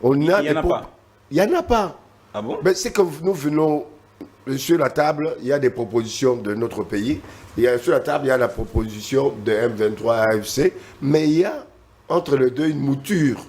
Il n'y en a pas. Il n'y en a pas. Ah bon? Mais c'est que nous venons sur la table, il y a des propositions de notre pays. Sur la table, il y a la proposition de M23 AFC. Mais il y a entre les deux une mouture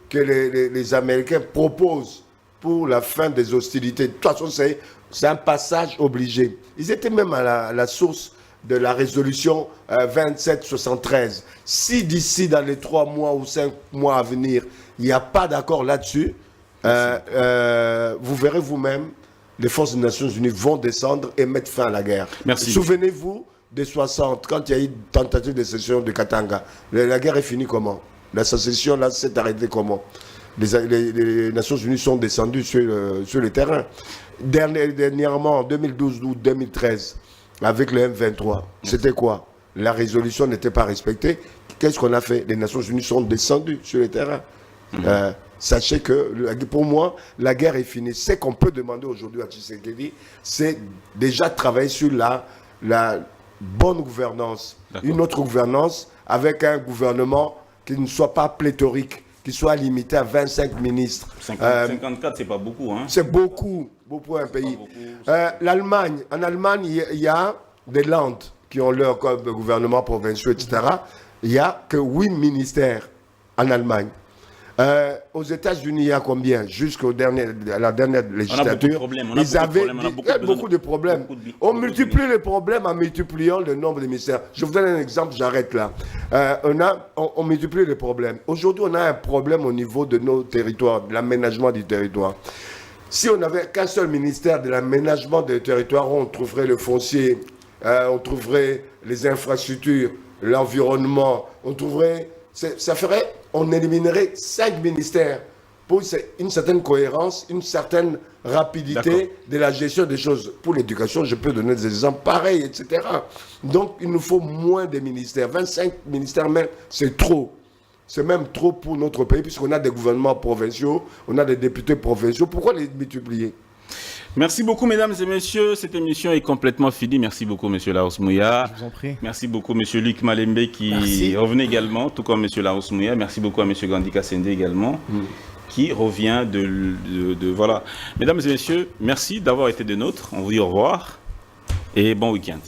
que les Américains proposent pour la fin des hostilités. De toute façon, c'est un passage obligé. Ils étaient même à la source de la résolution 2773. Si d'ici dans les 3 mois ou 5 mois à venir, il n'y a pas d'accord là-dessus, vous verrez vous-même, les forces des Nations Unies vont descendre et mettre fin à la guerre. Merci. Souvenez-vous des 60, quand il y a eu une tentative de sécession de Katanga. La guerre est finie comment? La sécession là s'est arrêtée comment? Les Nations Unies sont descendues sur le terrain. Dernièrement, en 2012 ou 2013, avec le M23, c'était quoi? La résolution n'était pas respectée. Qu'est-ce qu'on a fait? Les Nations Unies sont descendues sur le terrain. Sachez que, pour moi, la guerre est finie. Ce qu'on peut demander aujourd'hui à Tshisekedi, c'est déjà travailler sur la bonne gouvernance. Une autre gouvernance avec un gouvernement qui ne soit pas pléthorique, qui soit limité à 25 ministres. 54, c'est pas beaucoup, hein? C'est beaucoup pour un pays. L'Allemagne, en Allemagne, il y a des Landes qui ont leur gouvernement provinciaux, etc. Il n'y a que 8 ministères en Allemagne. Aux États-Unis, il y a combien? Jusqu'à la dernière législature, ils avaient beaucoup de problèmes. On multiplie les problèmes en multipliant le nombre de ministères. Je vous donne un exemple, j'arrête là. On multiplie les problèmes. Aujourd'hui, on a un problème au niveau de nos territoires, de l'aménagement du territoire. Si on n'avait qu'un seul ministère de l'aménagement des territoires, on trouverait le foncier, on trouverait les infrastructures, l'environnement, on trouverait... On éliminerait 5 ministères pour une certaine cohérence, une certaine rapidité de la gestion des choses. Pour l'éducation, je peux donner des exemples pareils, etc. Donc, il nous faut moins de ministères. 25 ministères même, c'est trop. C'est même trop pour notre pays, puisqu'on a des gouvernements provinciaux, on a des députés provinciaux. Pourquoi les multiplier? Merci beaucoup, mesdames et messieurs. Cette émission est complètement finie. Merci beaucoup, monsieur Larousse Mouya. Je vous en prie. Merci beaucoup, monsieur Luc Malembe qui revenait également, tout comme monsieur Larousse Mouya. Merci beaucoup à monsieur Gandhi Kassende également, qui revient voilà. Mesdames et messieurs, merci d'avoir été des nôtres. On vous dit au revoir et bon week-end.